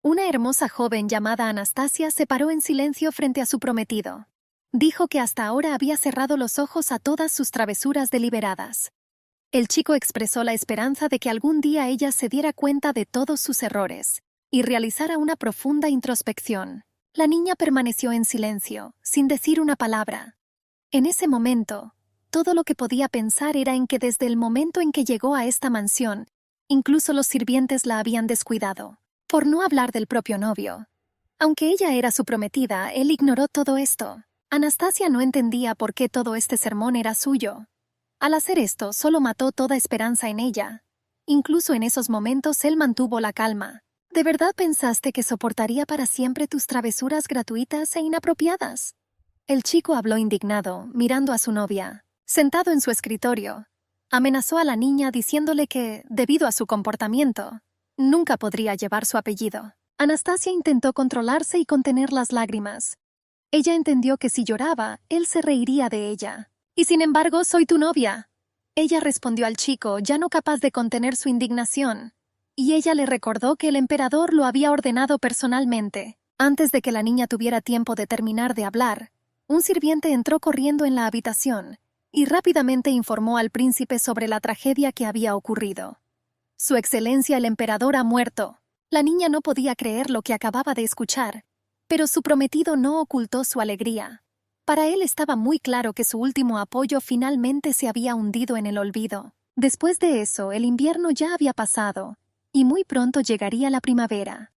Una hermosa joven llamada Anastasia se paró en silencio frente a su prometido. Dijo que hasta ahora había cerrado los ojos a todas sus travesuras deliberadas. El chico expresó la esperanza de que algún día ella se diera cuenta de todos sus errores y realizara una profunda introspección. La niña permaneció en silencio, sin decir una palabra. En ese momento, todo lo que podía pensar era en que desde el momento en que llegó a esta mansión, incluso los sirvientes la habían descuidado, por no hablar del propio novio. Aunque ella era su prometida, él ignoró todo esto. Anastasia no entendía por qué todo este sermón era suyo. Al hacer esto, solo mató toda esperanza en ella. Incluso en esos momentos él mantuvo la calma. ¿De verdad pensaste que soportaría para siempre tus travesuras gratuitas e inapropiadas? El chico habló indignado, mirando a su novia, sentado en su escritorio. Amenazó a la niña diciéndole que, debido a su comportamiento, nunca podría llevar su apellido. Anastasia intentó controlarse y contener las lágrimas. Ella entendió que si lloraba, él se reiría de ella. Y sin embargo, soy tu novia. Ella respondió al chico, ya no capaz de contener su indignación. Y ella le recordó que el emperador lo había ordenado personalmente. Antes de que la niña tuviera tiempo de terminar de hablar, un sirviente entró corriendo en la habitación y rápidamente informó al príncipe sobre la tragedia que había ocurrido. Su excelencia el emperador ha muerto. La niña no podía creer lo que acababa de escuchar, pero su prometido no ocultó su alegría. Para él estaba muy claro que su último apoyo finalmente se había hundido en el olvido. Después de eso, el invierno ya había pasado, y muy pronto llegaría la primavera.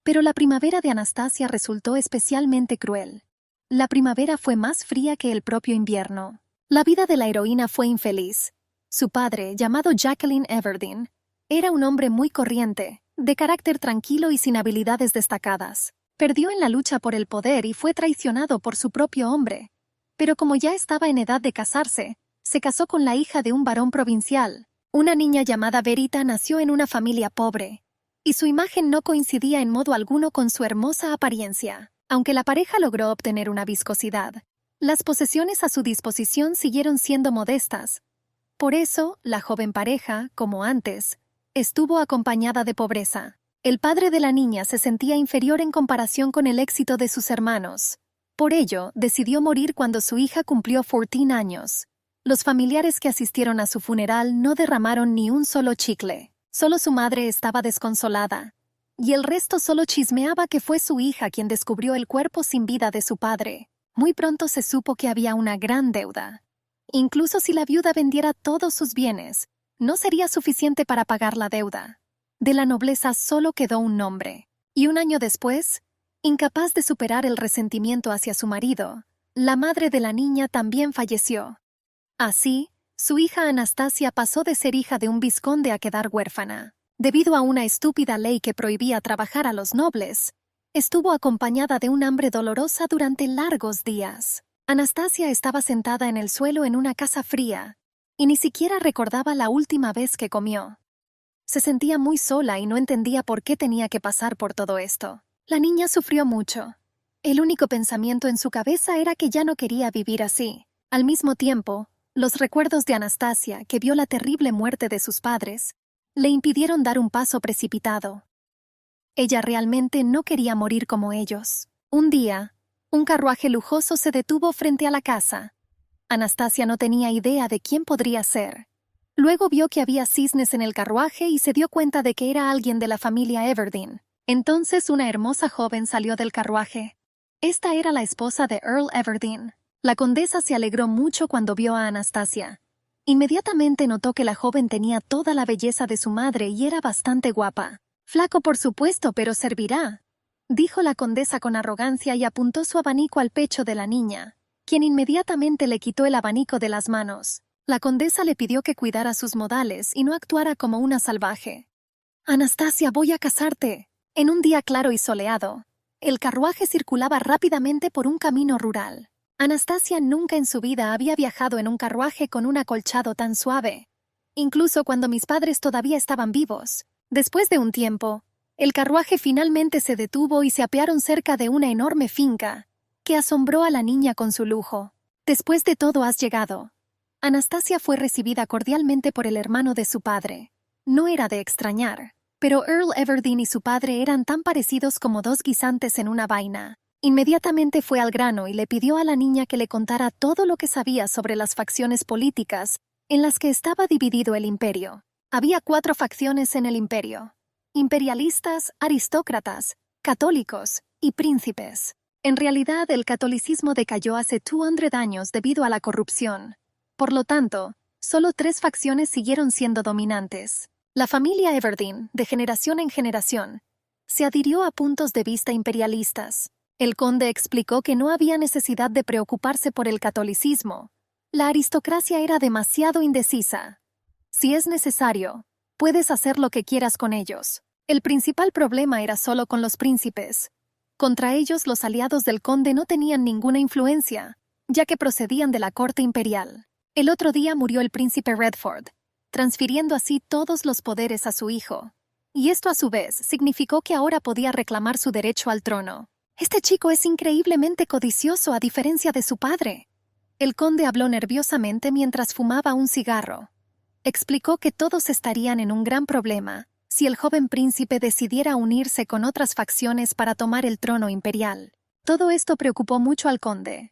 Pero la primavera de Anastasia resultó especialmente cruel. La primavera fue más fría que el propio invierno. La vida de la heroína fue infeliz. Su padre, llamado Jacqueline Everdeen, era un hombre muy corriente, de carácter tranquilo y sin habilidades destacadas. Perdió en la lucha por el poder y fue traicionado por su propio hombre. Pero como ya estaba en edad de casarse, se casó con la hija de un varón provincial. Una niña llamada Verita nació en una familia pobre, y su imagen no coincidía en modo alguno con su hermosa apariencia. Aunque la pareja logró obtener una viscosidad, las posesiones a su disposición siguieron siendo modestas. Por eso, la joven pareja, como antes, estuvo acompañada de pobreza. El padre de la niña se sentía inferior en comparación con el éxito de sus hermanos. Por ello, decidió morir cuando su hija cumplió 14 años. Los familiares que asistieron a su funeral no derramaron ni un solo chicle. Solo su madre estaba desconsolada, y el resto solo chismeaba que fue su hija quien descubrió el cuerpo sin vida de su padre. Muy pronto se supo que había una gran deuda. Incluso si la viuda vendiera todos sus bienes, no sería suficiente para pagar la deuda. De la nobleza solo quedó un nombre. Y un año después, incapaz de superar el resentimiento hacia su marido, la madre de la niña también falleció. Así, su hija Anastasia pasó de ser hija de un vizconde a quedar huérfana. Debido a una estúpida ley que prohibía trabajar a los nobles, estuvo acompañada de un hambre dolorosa durante largos días. Anastasia estaba sentada en el suelo en una casa fría, y ni siquiera recordaba la última vez que comió. Se sentía muy sola y no entendía por qué tenía que pasar por todo esto. La niña sufrió mucho. El único pensamiento en su cabeza era que ya no quería vivir así. Al mismo tiempo, los recuerdos de Anastasia, que vio la terrible muerte de sus padres, le impidieron dar un paso precipitado. Ella realmente no quería morir como ellos. Un día, un carruaje lujoso se detuvo frente a la casa. Anastasia no tenía idea de quién podría ser. Luego vio que había cisnes en el carruaje y se dio cuenta de que era alguien de la familia Everdeen. Entonces una hermosa joven salió del carruaje. Esta era la esposa de Earl Everdeen. La condesa se alegró mucho cuando vio a Anastasia. Inmediatamente notó que la joven tenía toda la belleza de su madre y era bastante guapa. «Flaco, por supuesto, pero servirá», dijo la condesa con arrogancia y apuntó su abanico al pecho de la niña, quien inmediatamente le quitó el abanico de las manos. La condesa le pidió que cuidara sus modales y no actuara como una salvaje. «Anastasia, voy a casarte». En un día claro y soleado, el carruaje circulaba rápidamente por un camino rural. Anastasia nunca en su vida había viajado en un carruaje con un acolchado tan suave, incluso cuando mis padres todavía estaban vivos. Después de un tiempo, el carruaje finalmente se detuvo y se apearon cerca de una enorme finca, que asombró a la niña con su lujo. «Después de todo has llegado». Anastasia fue recibida cordialmente por el hermano de su padre. No era de extrañar. Pero Earl Everdeen y su padre eran tan parecidos como dos guisantes en una vaina. Inmediatamente fue al grano y le pidió a la niña que le contara todo lo que sabía sobre las facciones políticas en las que estaba dividido el imperio. Había 4 facciones en el imperio: imperialistas, aristócratas, católicos y príncipes. En realidad, el catolicismo decayó hace 200 años debido a la corrupción. Por lo tanto, solo 3 facciones siguieron siendo dominantes. La familia Everdeen, de generación en generación, se adhirió a puntos de vista imperialistas. El conde explicó que no había necesidad de preocuparse por el catolicismo. La aristocracia era demasiado indecisa. Si es necesario, puedes hacer lo que quieras con ellos. El principal problema era solo con los príncipes. Contra ellos, los aliados del conde no tenían ninguna influencia, ya que procedían de la corte imperial. El otro día murió el príncipe Redford, transfiriendo así todos los poderes a su hijo. Y esto a su vez significó que ahora podía reclamar su derecho al trono. Este chico es increíblemente codicioso a diferencia de su padre. El conde habló nerviosamente mientras fumaba un cigarro. Explicó que todos estarían en un gran problema si el joven príncipe decidiera unirse con otras facciones para tomar el trono imperial. Todo esto preocupó mucho al conde.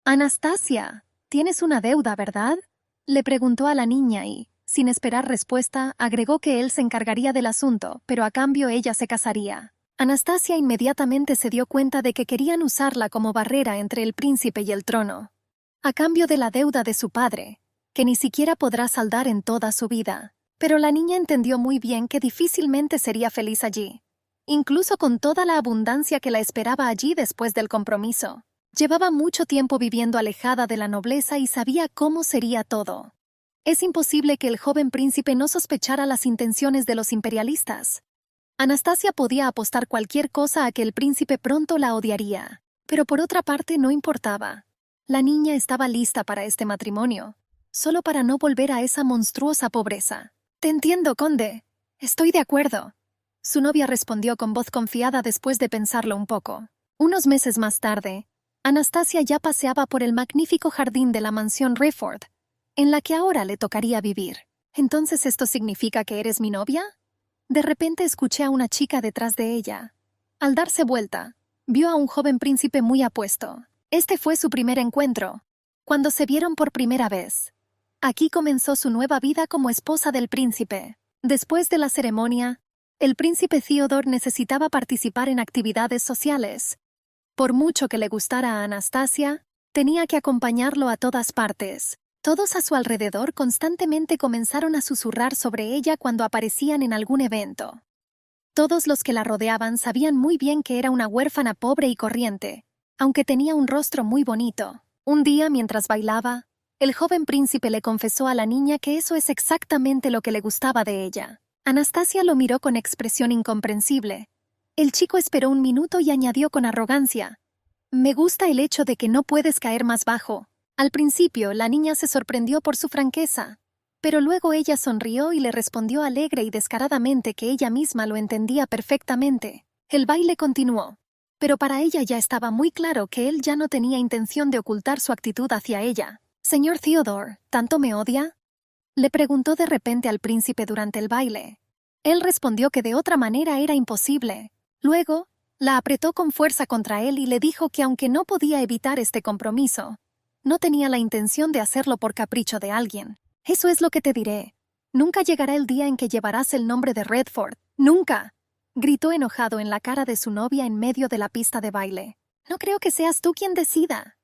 «Anastasia, tienes una deuda, ¿verdad?», le preguntó a la niña y, sin esperar respuesta, agregó que él se encargaría del asunto, pero a cambio ella se casaría. Anastasia inmediatamente se dio cuenta de que querían usarla como barrera entre el príncipe y el trono, a cambio de la deuda de su padre, que ni siquiera podrá saldar en toda su vida. Pero la niña entendió muy bien que difícilmente sería feliz allí, incluso con toda la abundancia que la esperaba allí después del compromiso. Llevaba mucho tiempo viviendo alejada de la nobleza y sabía cómo sería todo. Es imposible que el joven príncipe no sospechara las intenciones de los imperialistas. Anastasia podía apostar cualquier cosa a que el príncipe pronto la odiaría, pero por otra parte no importaba. La niña estaba lista para este matrimonio, solo para no volver a esa monstruosa pobreza. «Te entiendo, conde. Estoy de acuerdo», su novia respondió con voz confiada después de pensarlo un poco. Unos meses más tarde, Anastasia ya paseaba por el magnífico jardín de la mansión Redford, en la que ahora le tocaría vivir. «¿Entonces esto significa que eres mi novia?». De repente escuché a una chica detrás de ella. Al darse vuelta, vio a un joven príncipe muy apuesto. Este fue su primer encuentro, cuando se vieron por primera vez. Aquí comenzó su nueva vida como esposa del príncipe. Después de la ceremonia, el príncipe Theodore necesitaba participar en actividades sociales. Por mucho que le gustara a Anastasia, tenía que acompañarlo a todas partes. Todos a su alrededor constantemente comenzaron a susurrar sobre ella cuando aparecían en algún evento. Todos los que la rodeaban sabían muy bien que era una huérfana pobre y corriente, aunque tenía un rostro muy bonito. Un día, mientras bailaba, el joven príncipe le confesó a la niña que eso es exactamente lo que le gustaba de ella. Anastasia lo miró con expresión incomprensible. El chico esperó un minuto y añadió con arrogancia: «Me gusta el hecho de que no puedes caer más bajo». Al principio, la niña se sorprendió por su franqueza, pero luego ella sonrió y le respondió alegre y descaradamente que ella misma lo entendía perfectamente. El baile continuó, pero para ella ya estaba muy claro que él ya no tenía intención de ocultar su actitud hacia ella. «Señor Theodore, ¿tanto me odia?», le preguntó de repente al príncipe durante el baile. Él respondió que de otra manera era imposible. Luego, la apretó con fuerza contra él y le dijo que aunque no podía evitar este compromiso, no tenía la intención de hacerlo por capricho de alguien. «Eso es lo que te diré. Nunca llegará el día en que llevarás el nombre de Redford. ¡Nunca!», gritó enojado en la cara de su novia en medio de la pista de baile. «No creo que seas tú quien decida».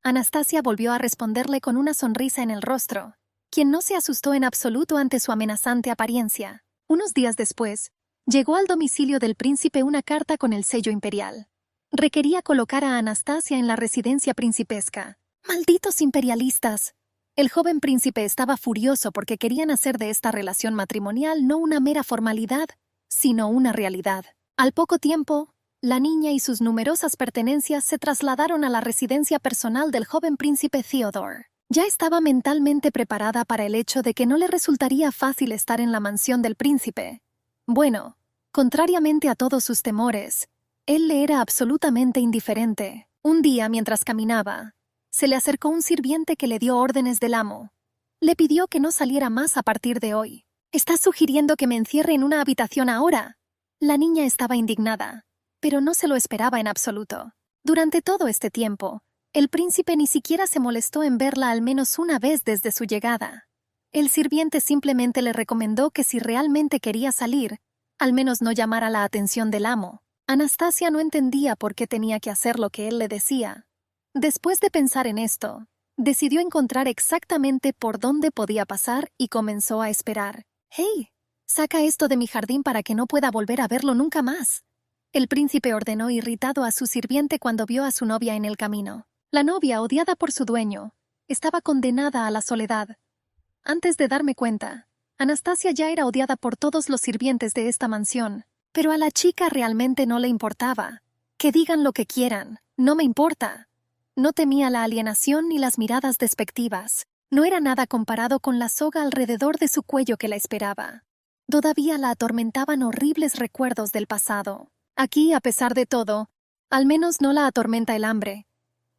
Anastasia volvió a responderle con una sonrisa en el rostro, quien no se asustó en absoluto ante su amenazante apariencia. Unos días después, llegó al domicilio del príncipe una carta con el sello imperial. Requería colocar a Anastasia en la residencia principesca. ¡Malditos imperialistas! El joven príncipe estaba furioso porque querían hacer de esta relación matrimonial no una mera formalidad, sino una realidad. Al poco tiempo, la niña y sus numerosas pertenencias se trasladaron a la residencia personal del joven príncipe Theodore. Ya estaba mentalmente preparada para el hecho de que no le resultaría fácil estar en la mansión del príncipe. Bueno, contrariamente a todos sus temores, él le era absolutamente indiferente. Un día, mientras caminaba, se le acercó un sirviente que le dio órdenes del amo. Le pidió que no saliera más a partir de hoy. ¿Estás sugiriendo que me encierre en una habitación ahora? La niña estaba indignada, pero no se lo esperaba en absoluto. Durante todo este tiempo, el príncipe ni siquiera se molestó en verla al menos una vez desde su llegada. El sirviente simplemente le recomendó que si realmente quería salir, al menos no llamara la atención del amo. Anastasia no entendía por qué tenía que hacer lo que él le decía. Después de pensar en esto, decidió encontrar exactamente por dónde podía pasar y comenzó a esperar. «¡Hey! Saca esto de mi jardín para que no pueda volver a verlo nunca más». El príncipe ordenó irritado a su sirviente cuando vio a su novia en el camino. La novia, odiada por su dueño, estaba condenada a la soledad. Antes de darme cuenta, Anastasia ya era odiada por todos los sirvientes de esta mansión, pero a la chica realmente no le importaba. Que digan lo que quieran, no me importa. No temía la alienación ni las miradas despectivas. No era nada comparado con la soga alrededor de su cuello que la esperaba. Todavía la atormentaban horribles recuerdos del pasado. Aquí, a pesar de todo, al menos no la atormenta el hambre.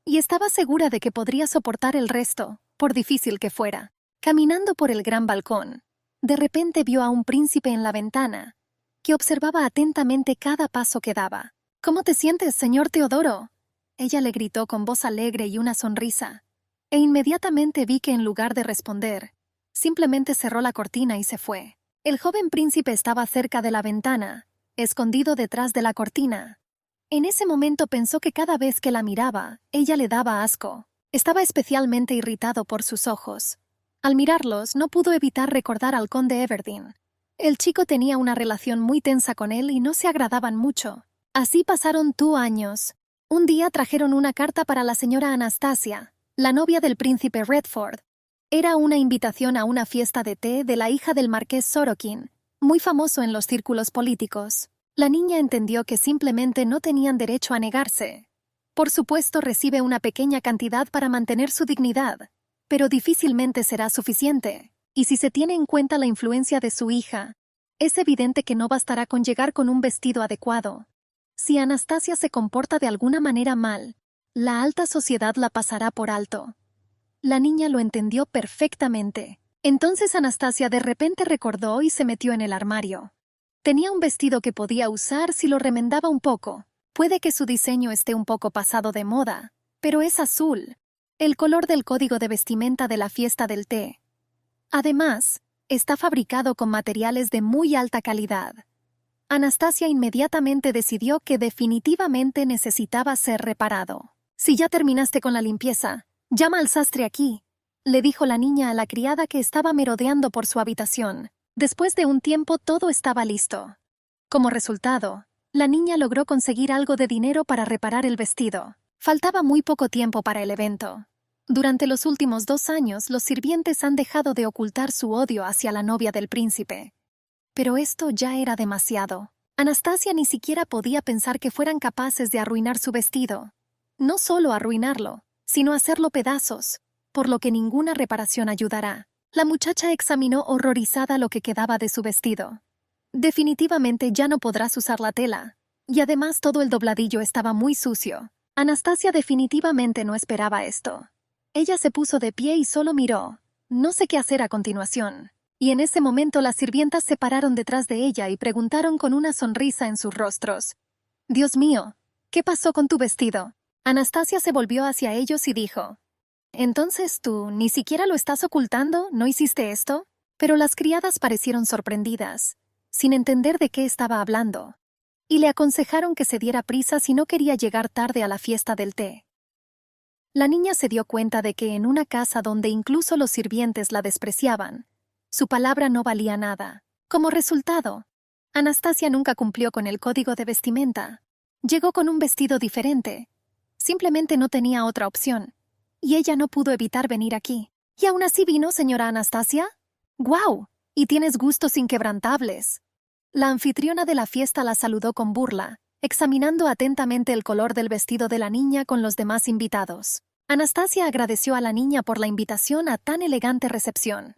Y estaba segura de que podría soportar el resto, por difícil que fuera. Caminando por el gran balcón, de repente vio a un príncipe en la ventana, que observaba atentamente cada paso que daba. «¿Cómo te sientes, señor Teodoro?», ella le gritó con voz alegre y una sonrisa. E inmediatamente vi que en lugar de responder, simplemente cerró la cortina y se fue. El joven príncipe estaba cerca de la ventana, escondido detrás de la cortina. En ese momento pensó que cada vez que la miraba, ella le daba asco. Estaba especialmente irritado por sus ojos. Al mirarlos, no pudo evitar recordar al conde Everdeen. El chico tenía una relación muy tensa con él y no se agradaban mucho. Así pasaron 2 años. Un día trajeron una carta para la señora Anastasia, la novia del príncipe Redford. Era una invitación a una fiesta de té de la hija del marqués Sorokin, muy famoso en los círculos políticos. La niña entendió que simplemente no tenían derecho a negarse. Por supuesto, recibe una pequeña cantidad para mantener su dignidad, pero difícilmente será suficiente. Y si se tiene en cuenta la influencia de su hija, es evidente que no bastará con llegar con un vestido adecuado. Si Anastasia se comporta de alguna manera mal, la alta sociedad la pasará por alto. La niña lo entendió perfectamente. Entonces Anastasia de repente recordó y se metió en el armario. Tenía un vestido que podía usar si lo remendaba un poco. Puede que su diseño esté un poco pasado de moda, pero es azul, el color del código de vestimenta de la fiesta del té. Además, está fabricado con materiales de muy alta calidad. Anastasia inmediatamente decidió que definitivamente necesitaba ser reparado. «Si ya terminaste con la limpieza, llama al sastre aquí», le dijo la niña a la criada que estaba merodeando por su habitación. Después de un tiempo todo estaba listo. Como resultado, la niña logró conseguir algo de dinero para reparar el vestido. Faltaba muy poco tiempo para el evento. Durante los últimos 2 años, los sirvientes han dejado de ocultar su odio hacia la novia del príncipe. Pero esto ya era demasiado. Anastasia ni siquiera podía pensar que fueran capaces de arruinar su vestido. No solo arruinarlo, sino hacerlo pedazos, por lo que ninguna reparación ayudará. La muchacha examinó horrorizada lo que quedaba de su vestido. Definitivamente ya no podrás usar la tela, y además todo el dobladillo estaba muy sucio. Anastasia definitivamente no esperaba esto. Ella se puso de pie y solo miró. No sé qué hacer a continuación. Y en ese momento las sirvientas se pararon detrás de ella y preguntaron con una sonrisa en sus rostros: «Dios mío, ¿qué pasó con tu vestido?». Anastasia se volvió hacia ellos y dijo: «¿Entonces tú ni siquiera lo estás ocultando? ¿No hiciste esto?». Pero las criadas parecieron sorprendidas, sin entender de qué estaba hablando, y le aconsejaron que se diera prisa si no quería llegar tarde a la fiesta del té. La niña se dio cuenta de que en una casa donde incluso los sirvientes la despreciaban, su palabra no valía nada. Como resultado, Anastasia nunca cumplió con el código de vestimenta. Llegó con un vestido diferente. Simplemente no tenía otra opción, y ella no pudo evitar venir aquí. ¿Y aún así vino, señora Anastasia? ¡Guau! Y tienes gustos inquebrantables. La anfitriona de la fiesta la saludó con burla, examinando atentamente el color del vestido de la niña con los demás invitados. Anastasia agradeció a la niña por la invitación a tan elegante recepción.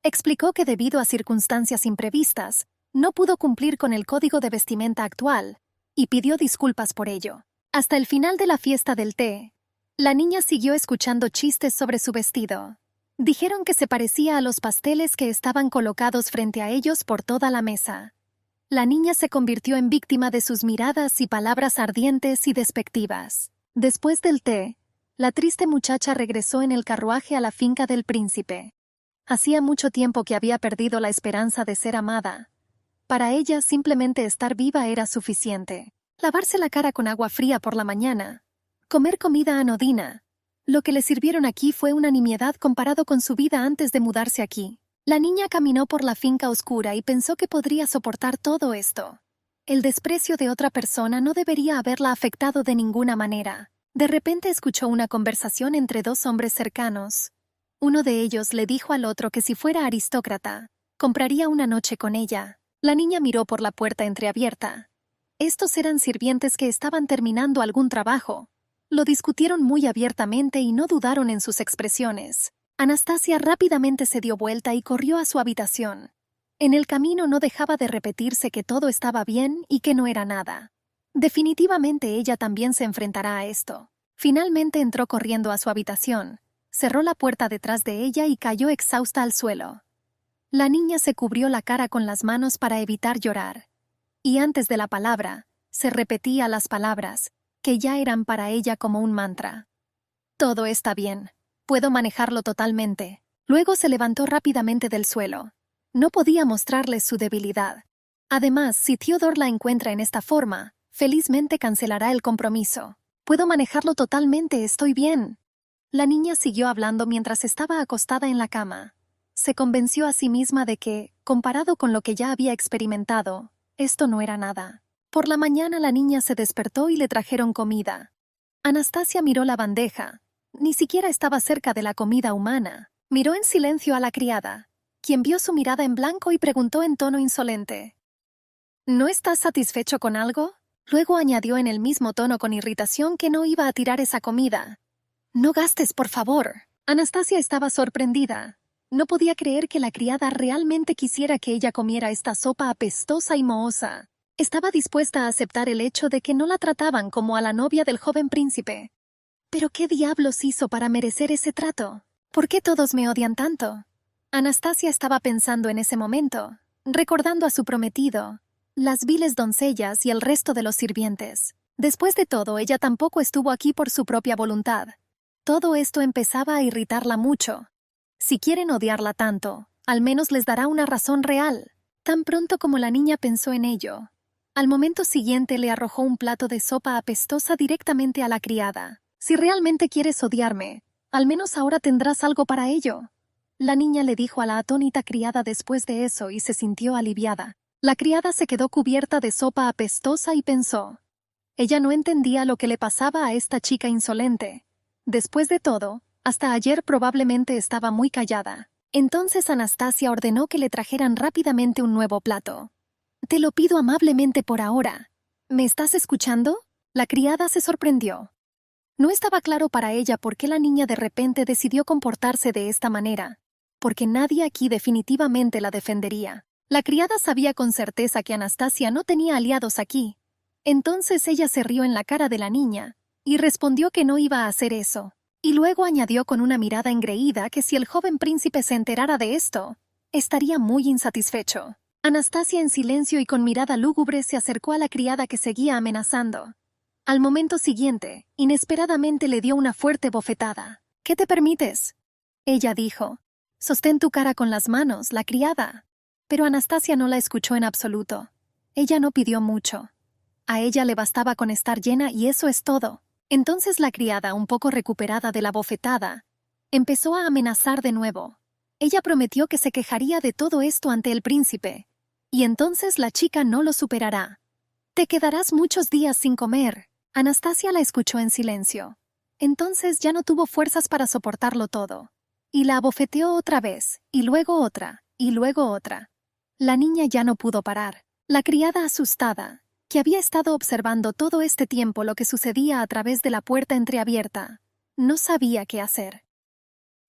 Explicó que debido a circunstancias imprevistas, no pudo cumplir con el código de vestimenta actual, y pidió disculpas por ello. Hasta el final de la fiesta del té, la niña siguió escuchando chistes sobre su vestido. Dijeron que se parecía a los pasteles que estaban colocados frente a ellos por toda la mesa. La niña se convirtió en víctima de sus miradas y palabras ardientes y despectivas. Después del té, la triste muchacha regresó en el carruaje a la finca del príncipe. Hacía mucho tiempo que había perdido la esperanza de ser amada. Para ella simplemente estar viva era suficiente. Lavarse la cara con agua fría por la mañana. Comer comida anodina. Lo que le sirvieron aquí fue una nimiedad comparado con su vida antes de mudarse aquí. La niña caminó por la finca oscura y pensó que podría soportar todo esto. El desprecio de otra persona no debería haberla afectado de ninguna manera. De repente escuchó una conversación entre dos hombres cercanos. Uno de ellos le dijo al otro que si fuera aristócrata, compraría una noche con ella. La niña miró por la puerta entreabierta. Estos eran sirvientes que estaban terminando algún trabajo. Lo discutieron muy abiertamente y no dudaron en sus expresiones. Anastasia rápidamente se dio vuelta y corrió a su habitación. En el camino no dejaba de repetirse que todo estaba bien y que no era nada. Definitivamente ella también se enfrentará a esto. Finalmente entró corriendo a su habitación. Cerró la puerta detrás de ella y cayó exhausta al suelo. La niña se cubrió la cara con las manos para evitar llorar. Y antes de la palabra, se repetía las palabras, que ya eran para ella como un mantra. Todo está bien. Puedo manejarlo totalmente. Luego se levantó rápidamente del suelo. No podía mostrarles su debilidad. Además, si Theodore la encuentra en esta forma, felizmente cancelará el compromiso. Puedo manejarlo totalmente, estoy bien. La niña siguió hablando mientras estaba acostada en la cama. Se convenció a sí misma de que, comparado con lo que ya había experimentado, esto no era nada. Por la mañana la niña se despertó y le trajeron comida. Anastasia miró la bandeja. Ni siquiera estaba cerca de la comida humana. Miró en silencio a la criada, quien vio su mirada en blanco y preguntó en tono insolente: ¿No estás satisfecho con algo? Luego añadió en el mismo tono con irritación que no iba a tirar esa comida. No gastes, por favor. Anastasia estaba sorprendida. No podía creer que la criada realmente quisiera que ella comiera esta sopa apestosa y mohosa. Estaba dispuesta a aceptar el hecho de que no la trataban como a la novia del joven príncipe. ¿Pero qué diablos hizo para merecer ese trato? ¿Por qué todos me odian tanto? Anastasia estaba pensando en ese momento, recordando a su prometido, las viles doncellas y el resto de los sirvientes. Después de todo, ella tampoco estuvo aquí por su propia voluntad. Todo esto empezaba a irritarla mucho. Si quieren odiarla tanto, al menos les dará una razón real. Tan pronto como la niña pensó en ello, al momento siguiente le arrojó un plato de sopa apestosa directamente a la criada. Si realmente quieres odiarme, al menos ahora tendrás algo para ello. La niña le dijo a la atónita criada después de eso y se sintió aliviada. La criada se quedó cubierta de sopa apestosa y pensó. Ella no entendía lo que le pasaba a esta chica insolente. Después de todo, hasta ayer probablemente estaba muy callada. Entonces Anastasia ordenó que le trajeran rápidamente un nuevo plato. Te lo pido amablemente por ahora. ¿Me estás escuchando? La criada se sorprendió. No estaba claro para ella por qué la niña de repente decidió comportarse de esta manera, porque nadie aquí definitivamente la defendería. La criada sabía con certeza que Anastasia no tenía aliados aquí. Entonces ella se rió en la cara de la niña y respondió que no iba a hacer eso. Y luego añadió con una mirada engreída que si el joven príncipe se enterara de esto, estaría muy insatisfecho. Anastasia en silencio y con mirada lúgubre se acercó a la criada que seguía amenazando. Al momento siguiente, inesperadamente le dio una fuerte bofetada. ¿Qué te permites? Ella dijo. Sostén tu cara con las manos, la criada. Pero Anastasia no la escuchó en absoluto. Ella no pidió mucho. A ella le bastaba con estar llena y eso es todo. Entonces la criada, un poco recuperada de la bofetada, empezó a amenazar de nuevo. Ella prometió que se quejaría de todo esto ante el príncipe, y entonces la chica no lo superará. Te quedarás muchos días sin comer. Anastasia la escuchó en silencio. Entonces ya no tuvo fuerzas para soportarlo todo. Y la abofeteó otra vez, y luego otra, y luego otra. La niña ya no pudo parar. La criada asustada, que había estado observando todo este tiempo lo que sucedía a través de la puerta entreabierta, no sabía qué hacer.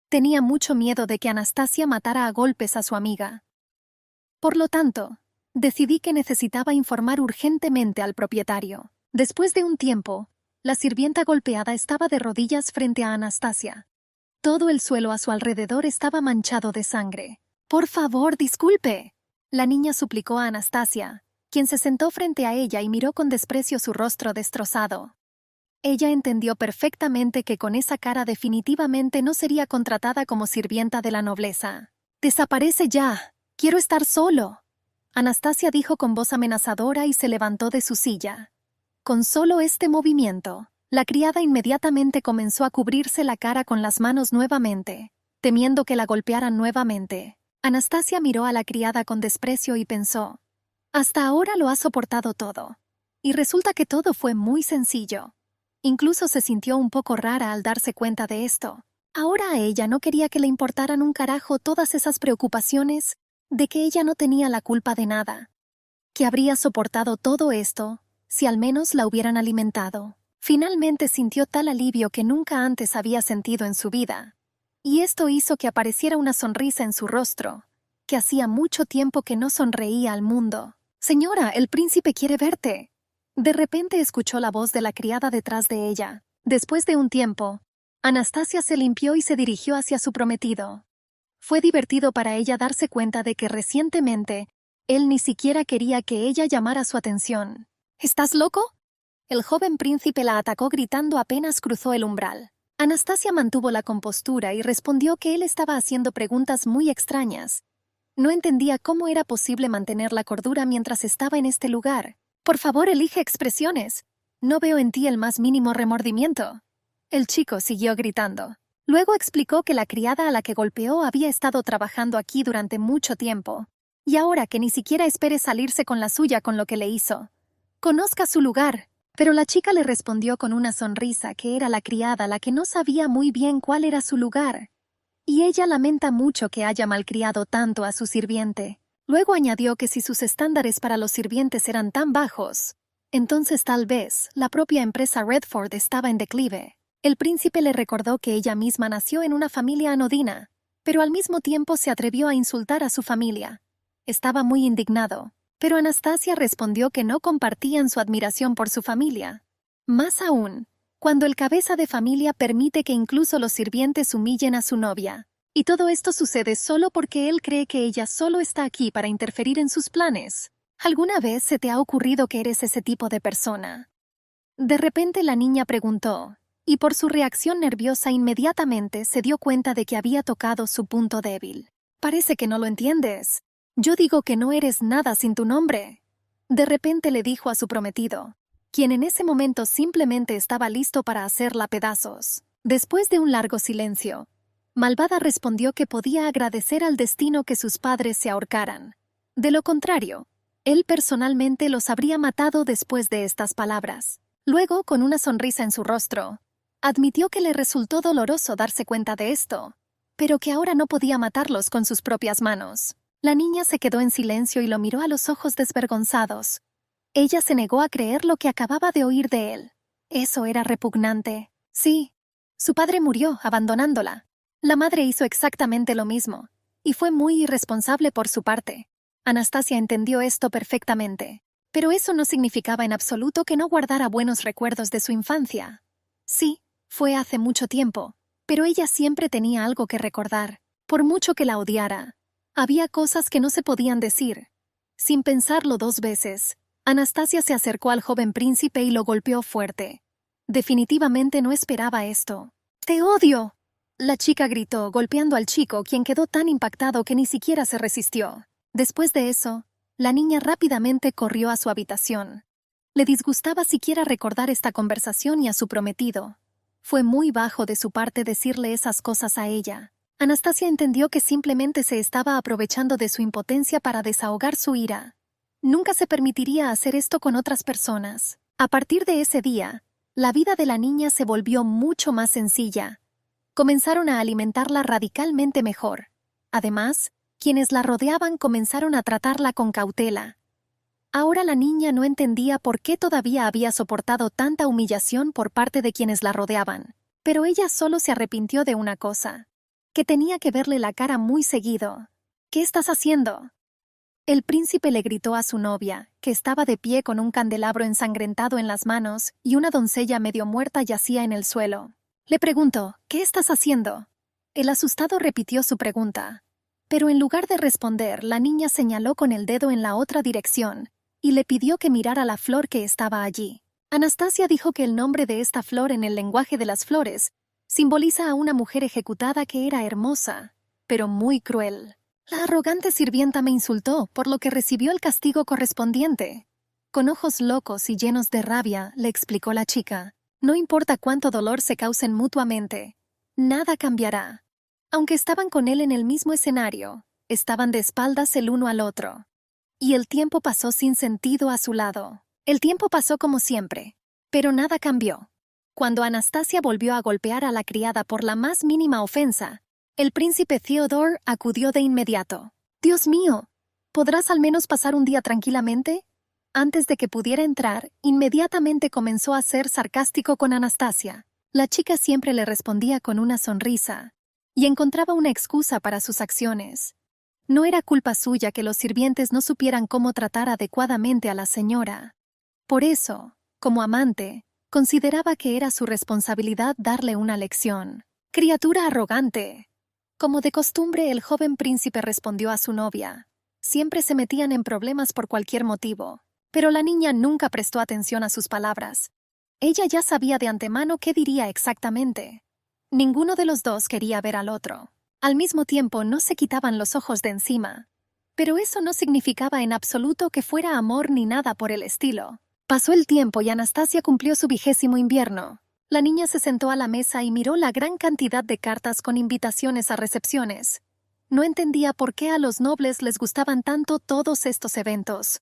Tenía mucho miedo de que Anastasia matara a golpes a su amiga. Por lo tanto, decidí que necesitaba informar urgentemente al propietario. Después de un tiempo, la sirvienta golpeada estaba de rodillas frente a Anastasia. Todo el suelo a su alrededor estaba manchado de sangre. «Por favor, disculpe», la niña suplicó a Anastasia, quien se sentó frente a ella y miró con desprecio su rostro destrozado. Ella entendió perfectamente que con esa cara definitivamente no sería contratada como sirvienta de la nobleza. «Desaparece ya. Quiero estar solo», Anastasia dijo con voz amenazadora y se levantó de su silla. Con solo este movimiento, la criada inmediatamente comenzó a cubrirse la cara con las manos nuevamente, temiendo que la golpearan nuevamente. Anastasia miró a la criada con desprecio y pensó: «Hasta ahora lo ha soportado todo. Y resulta que todo fue muy sencillo». Incluso se sintió un poco rara al darse cuenta de esto. Ahora a ella no quería que le importaran un carajo todas esas preocupaciones de que ella no tenía la culpa de nada. Que habría soportado todo esto si al menos la hubieran alimentado. Finalmente sintió tal alivio que nunca antes había sentido en su vida. Y esto hizo que apareciera una sonrisa en su rostro, que hacía mucho tiempo que no sonreía al mundo. «Señora, el príncipe quiere verte». De repente escuchó la voz de la criada detrás de ella. Después de un tiempo, Anastasia se limpió y se dirigió hacia su prometido. Fue divertido para ella darse cuenta de que recientemente él ni siquiera quería que ella llamara su atención. «¿Estás loco?». El joven príncipe la atacó gritando apenas cruzó el umbral. Anastasia mantuvo la compostura y respondió que él estaba haciendo preguntas muy extrañas. No entendía cómo era posible mantener la cordura mientras estaba en este lugar. «Por favor, elige expresiones. No veo en ti el más mínimo remordimiento». El chico siguió gritando. Luego explicó que la criada a la que golpeó había estado trabajando aquí durante mucho tiempo, y ahora que ni siquiera espere salirse con la suya con lo que le hizo. «Conozca su lugar». Pero la chica le respondió con una sonrisa que era la criada la que no sabía muy bien cuál era su lugar. Y ella lamenta mucho que haya malcriado tanto a su sirviente. Luego añadió que si sus estándares para los sirvientes eran tan bajos, entonces tal vez la propia empresa Redford estaba en declive. El príncipe le recordó que ella misma nació en una familia anodina, pero al mismo tiempo se atrevió a insultar a su familia. Estaba muy indignado. Pero Anastasia respondió que no compartían su admiración por su familia. Más aún, cuando el cabeza de familia permite que incluso los sirvientes humillen a su novia. Y todo esto sucede solo porque él cree que ella solo está aquí para interferir en sus planes. ¿Alguna vez se te ha ocurrido que eres ese tipo de persona? De repente la niña preguntó, y por su reacción nerviosa inmediatamente se dio cuenta de que había tocado su punto débil. «Parece que no lo entiendes. Yo digo que no eres nada sin tu nombre», de repente le dijo a su prometido, quien en ese momento simplemente estaba listo para hacerla pedazos. Después de un largo silencio, Malvada respondió que podía agradecer al destino que sus padres se ahorcaran. De lo contrario, él personalmente los habría matado después de estas palabras. Luego, con una sonrisa en su rostro, admitió que le resultó doloroso darse cuenta de esto, pero que ahora no podía matarlos con sus propias manos. La niña se quedó en silencio y lo miró a los ojos desvergonzados. Ella se negó a creer lo que acababa de oír de él. Eso era repugnante. Sí, su padre murió abandonándola. La madre hizo exactamente lo mismo, y fue muy irresponsable por su parte. Anastasia entendió esto perfectamente, pero eso no significaba en absoluto que no guardara buenos recuerdos de su infancia. Sí, fue hace mucho tiempo, pero ella siempre tenía algo que recordar, por mucho que la odiara. Había cosas que no se podían decir. Sin pensarlo 2 veces, Anastasia se acercó al joven príncipe y lo golpeó fuerte. Definitivamente no esperaba esto. «¡Te odio!», la chica gritó, golpeando al chico, quien quedó tan impactado que ni siquiera se resistió. Después de eso, la niña rápidamente corrió a su habitación. Le disgustaba siquiera recordar esta conversación y a su prometido. Fue muy bajo de su parte decirle esas cosas a ella. Anastasia entendió que simplemente se estaba aprovechando de su impotencia para desahogar su ira. Nunca se permitiría hacer esto con otras personas. A partir de ese día, la vida de la niña se volvió mucho más sencilla. Comenzaron a alimentarla radicalmente mejor. Además, quienes la rodeaban comenzaron a tratarla con cautela. Ahora la niña no entendía por qué todavía había soportado tanta humillación por parte de quienes la rodeaban. Pero ella solo se arrepintió de una cosa: que tenía que verle la cara muy seguido. «¿Qué estás haciendo?». El príncipe le gritó a su novia, que estaba de pie con un candelabro ensangrentado en las manos y una doncella medio muerta yacía en el suelo. Le preguntó: «¿Qué estás haciendo?». El asustado repitió su pregunta. Pero en lugar de responder, la niña señaló con el dedo en la otra dirección y le pidió que mirara la flor que estaba allí. Anastasia dijo que el nombre de esta flor en el lenguaje de las flores simboliza a una mujer ejecutada que era hermosa, pero muy cruel. La arrogante sirvienta me insultó, por lo que recibió el castigo correspondiente. Con ojos locos y llenos de rabia, le explicó la chica. No importa cuánto dolor se causen mutuamente, nada cambiará. Aunque estaban con él en el mismo escenario, estaban de espaldas el uno al otro. Y el tiempo pasó sin sentido a su lado. El tiempo pasó como siempre, pero nada cambió. Cuando Anastasia volvió a golpear a la criada por la más mínima ofensa, el príncipe Theodore acudió de inmediato. «Dios mío, ¿podrás al menos pasar un día tranquilamente?» Antes de que pudiera entrar, inmediatamente comenzó a ser sarcástico con Anastasia. La chica siempre le respondía con una sonrisa y encontraba una excusa para sus acciones. No era culpa suya que los sirvientes no supieran cómo tratar adecuadamente a la señora. Por eso, como amante, consideraba que era su responsabilidad darle una lección. «Criatura arrogante». Como de costumbre, el joven príncipe respondió a su novia. Siempre se metían en problemas por cualquier motivo, pero la niña nunca prestó atención a sus palabras. Ella ya sabía de antemano qué diría exactamente. Ninguno de los dos quería ver al otro. Al mismo tiempo, no se quitaban los ojos de encima. Pero eso no significaba en absoluto que fuera amor ni nada por el estilo. Pasó el tiempo y Anastasia cumplió su 20º invierno. La niña se sentó a la mesa y miró la gran cantidad de cartas con invitaciones a recepciones. No entendía por qué a los nobles les gustaban tanto todos estos eventos.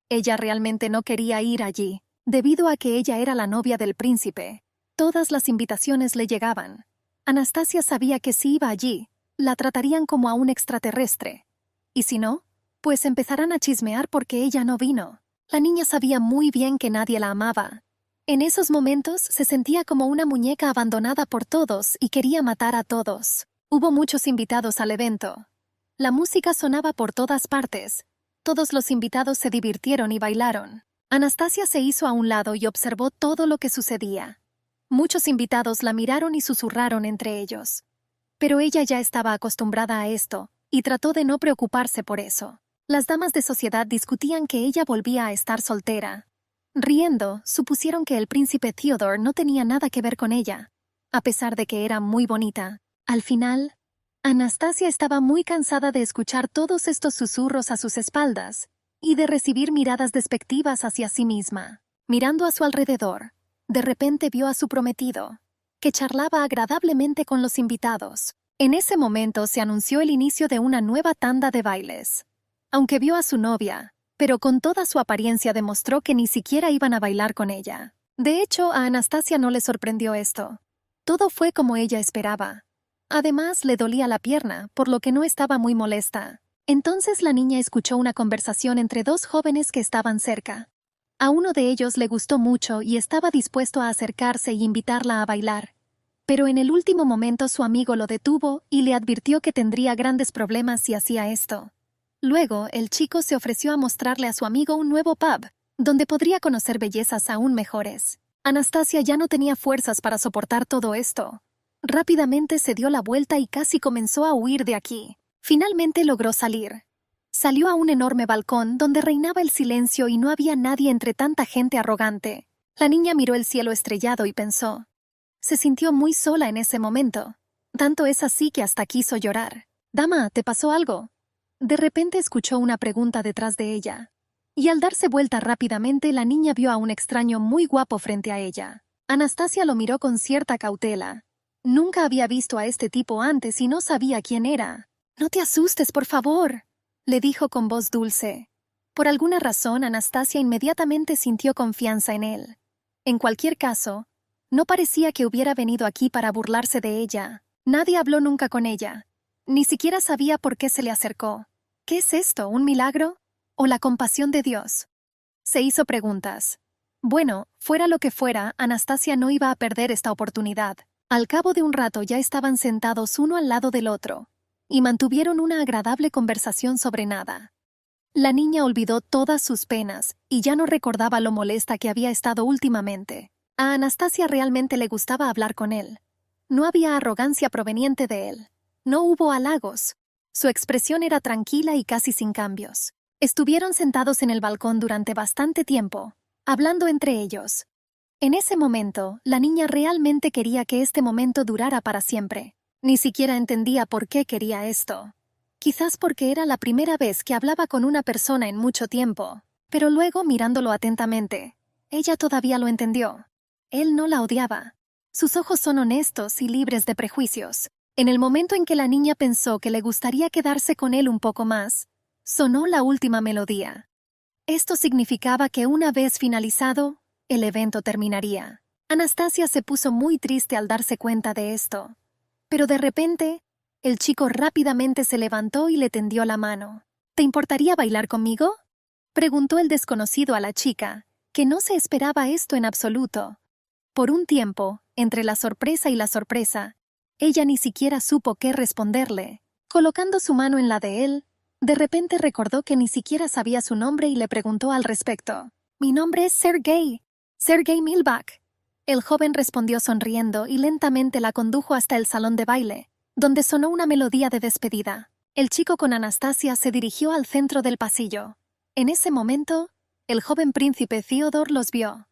Ella realmente no quería ir allí, debido a que ella era la novia del príncipe. Todas las invitaciones le llegaban. Anastasia sabía que si iba allí, la tratarían como a un extraterrestre. Y si no, pues empezarán a chismear porque ella no vino. La niña sabía muy bien que nadie la amaba. En esos momentos se sentía como una muñeca abandonada por todos y quería matar a todos. Hubo muchos invitados al evento. La música sonaba por todas partes. Todos los invitados se divirtieron y bailaron. Anastasia se hizo a un lado y observó todo lo que sucedía. Muchos invitados la miraron y susurraron entre ellos. Pero ella ya estaba acostumbrada a esto y trató de no preocuparse por eso. Las damas de sociedad discutían que ella volvía a estar soltera. Riendo, supusieron que el príncipe Theodore no tenía nada que ver con ella, a pesar de que era muy bonita. Al final, Anastasia estaba muy cansada de escuchar todos estos susurros a sus espaldas y de recibir miradas despectivas hacia sí misma. Mirando a su alrededor, de repente vio a su prometido, que charlaba agradablemente con los invitados. En ese momento se anunció el inicio de una nueva tanda de bailes. Aunque vio a su novia, pero con toda su apariencia demostró que ni siquiera iban a bailar con ella. De hecho, a Anastasia no le sorprendió esto. Todo fue como ella esperaba. Además, le dolía la pierna, por lo que no estaba muy molesta. Entonces la niña escuchó una conversación entre dos jóvenes que estaban cerca. A uno de ellos le gustó mucho y estaba dispuesto a acercarse y invitarla a bailar. Pero en el último momento su amigo lo detuvo y le advirtió que tendría grandes problemas si hacía esto. Luego, el chico se ofreció a mostrarle a su amigo un nuevo pub, donde podría conocer bellezas aún mejores. Anastasia ya no tenía fuerzas para soportar todo esto. Rápidamente se dio la vuelta y casi comenzó a huir de aquí. Finalmente logró salir. Salió a un enorme balcón donde reinaba el silencio y no había nadie entre tanta gente arrogante. La niña miró el cielo estrellado y pensó. Se sintió muy sola en ese momento. Tanto es así que hasta quiso llorar. «Dama, ¿te pasó algo?» De repente escuchó una pregunta detrás de ella. Y al darse vuelta rápidamente, la niña vio a un extraño muy guapo frente a ella. Anastasia lo miró con cierta cautela. Nunca había visto a este tipo antes y no sabía quién era. «No te asustes, por favor», le dijo con voz dulce. Por alguna razón, Anastasia inmediatamente sintió confianza en él. En cualquier caso, no parecía que hubiera venido aquí para burlarse de ella. Nadie habló nunca con ella. Ni siquiera sabía por qué se le acercó. ¿Qué es esto? ¿Un milagro? ¿O la compasión de Dios? Se hizo preguntas. Bueno, fuera lo que fuera, Anastasia no iba a perder esta oportunidad. Al cabo de un rato ya estaban sentados uno al lado del otro, y mantuvieron una agradable conversación sobre nada. La niña olvidó todas sus penas, y ya no recordaba lo molesta que había estado últimamente. A Anastasia realmente le gustaba hablar con él. No había arrogancia proveniente de él. No hubo halagos. Su expresión era tranquila y casi sin cambios. Estuvieron sentados en el balcón durante bastante tiempo, hablando entre ellos. En ese momento, la niña realmente quería que este momento durara para siempre. Ni siquiera entendía por qué quería esto. Quizás porque era la primera vez que hablaba con una persona en mucho tiempo, pero luego, mirándolo atentamente, ella todavía lo entendió. Él no la odiaba. Sus ojos son honestos y libres de prejuicios. En el momento en que la niña pensó que le gustaría quedarse con él un poco más, sonó la última melodía. Esto significaba que una vez finalizado, el evento terminaría. Anastasia se puso muy triste al darse cuenta de esto. Pero de repente, el chico rápidamente se levantó y le tendió la mano. ¿Te importaría bailar conmigo?, preguntó el desconocido a la chica, que no se esperaba esto en absoluto. Por un tiempo, entre la sorpresa y la sorpresa, ella ni siquiera supo qué responderle. Colocando su mano en la de él, de repente recordó que ni siquiera sabía su nombre y le preguntó al respecto. «Mi nombre es Sergei Milbach». El joven respondió sonriendo y lentamente la condujo hasta el salón de baile, donde sonó una melodía de despedida. El chico con Anastasia se dirigió al centro del pasillo. En ese momento, el joven príncipe Theodor los vio.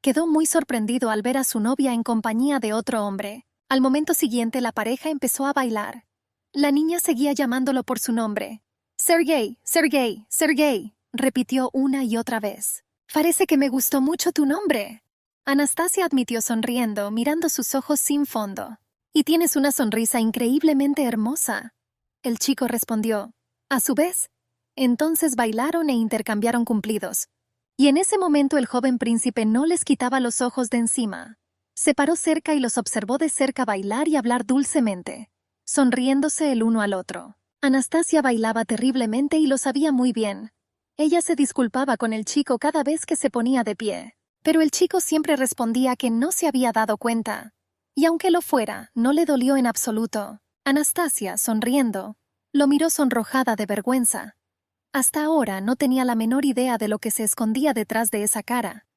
Quedó muy sorprendido al ver a su novia en compañía de otro hombre. Al momento siguiente la pareja empezó a bailar. La niña seguía llamándolo por su nombre. «Sergei, Sergei, Sergei», repitió una y otra vez. «Parece que me gustó mucho tu nombre». Anastasia admitió sonriendo, mirando sus ojos sin fondo. «Y tienes una sonrisa increíblemente hermosa». El chico respondió. A su vez, entonces bailaron e intercambiaron cumplidos. Y en ese momento el joven príncipe no les quitaba los ojos de encima. Se paró cerca y los observó de cerca bailar y hablar dulcemente, sonriéndose el uno al otro. Anastasia bailaba terriblemente y lo sabía muy bien. Ella se disculpaba con el chico cada vez que se ponía de pie, pero el chico siempre respondía que no se había dado cuenta. Y aunque lo fuera, no le dolió en absoluto. Anastasia, sonriendo, lo miró sonrojada de vergüenza. Hasta ahora no tenía la menor idea de lo que se escondía detrás de esa cara.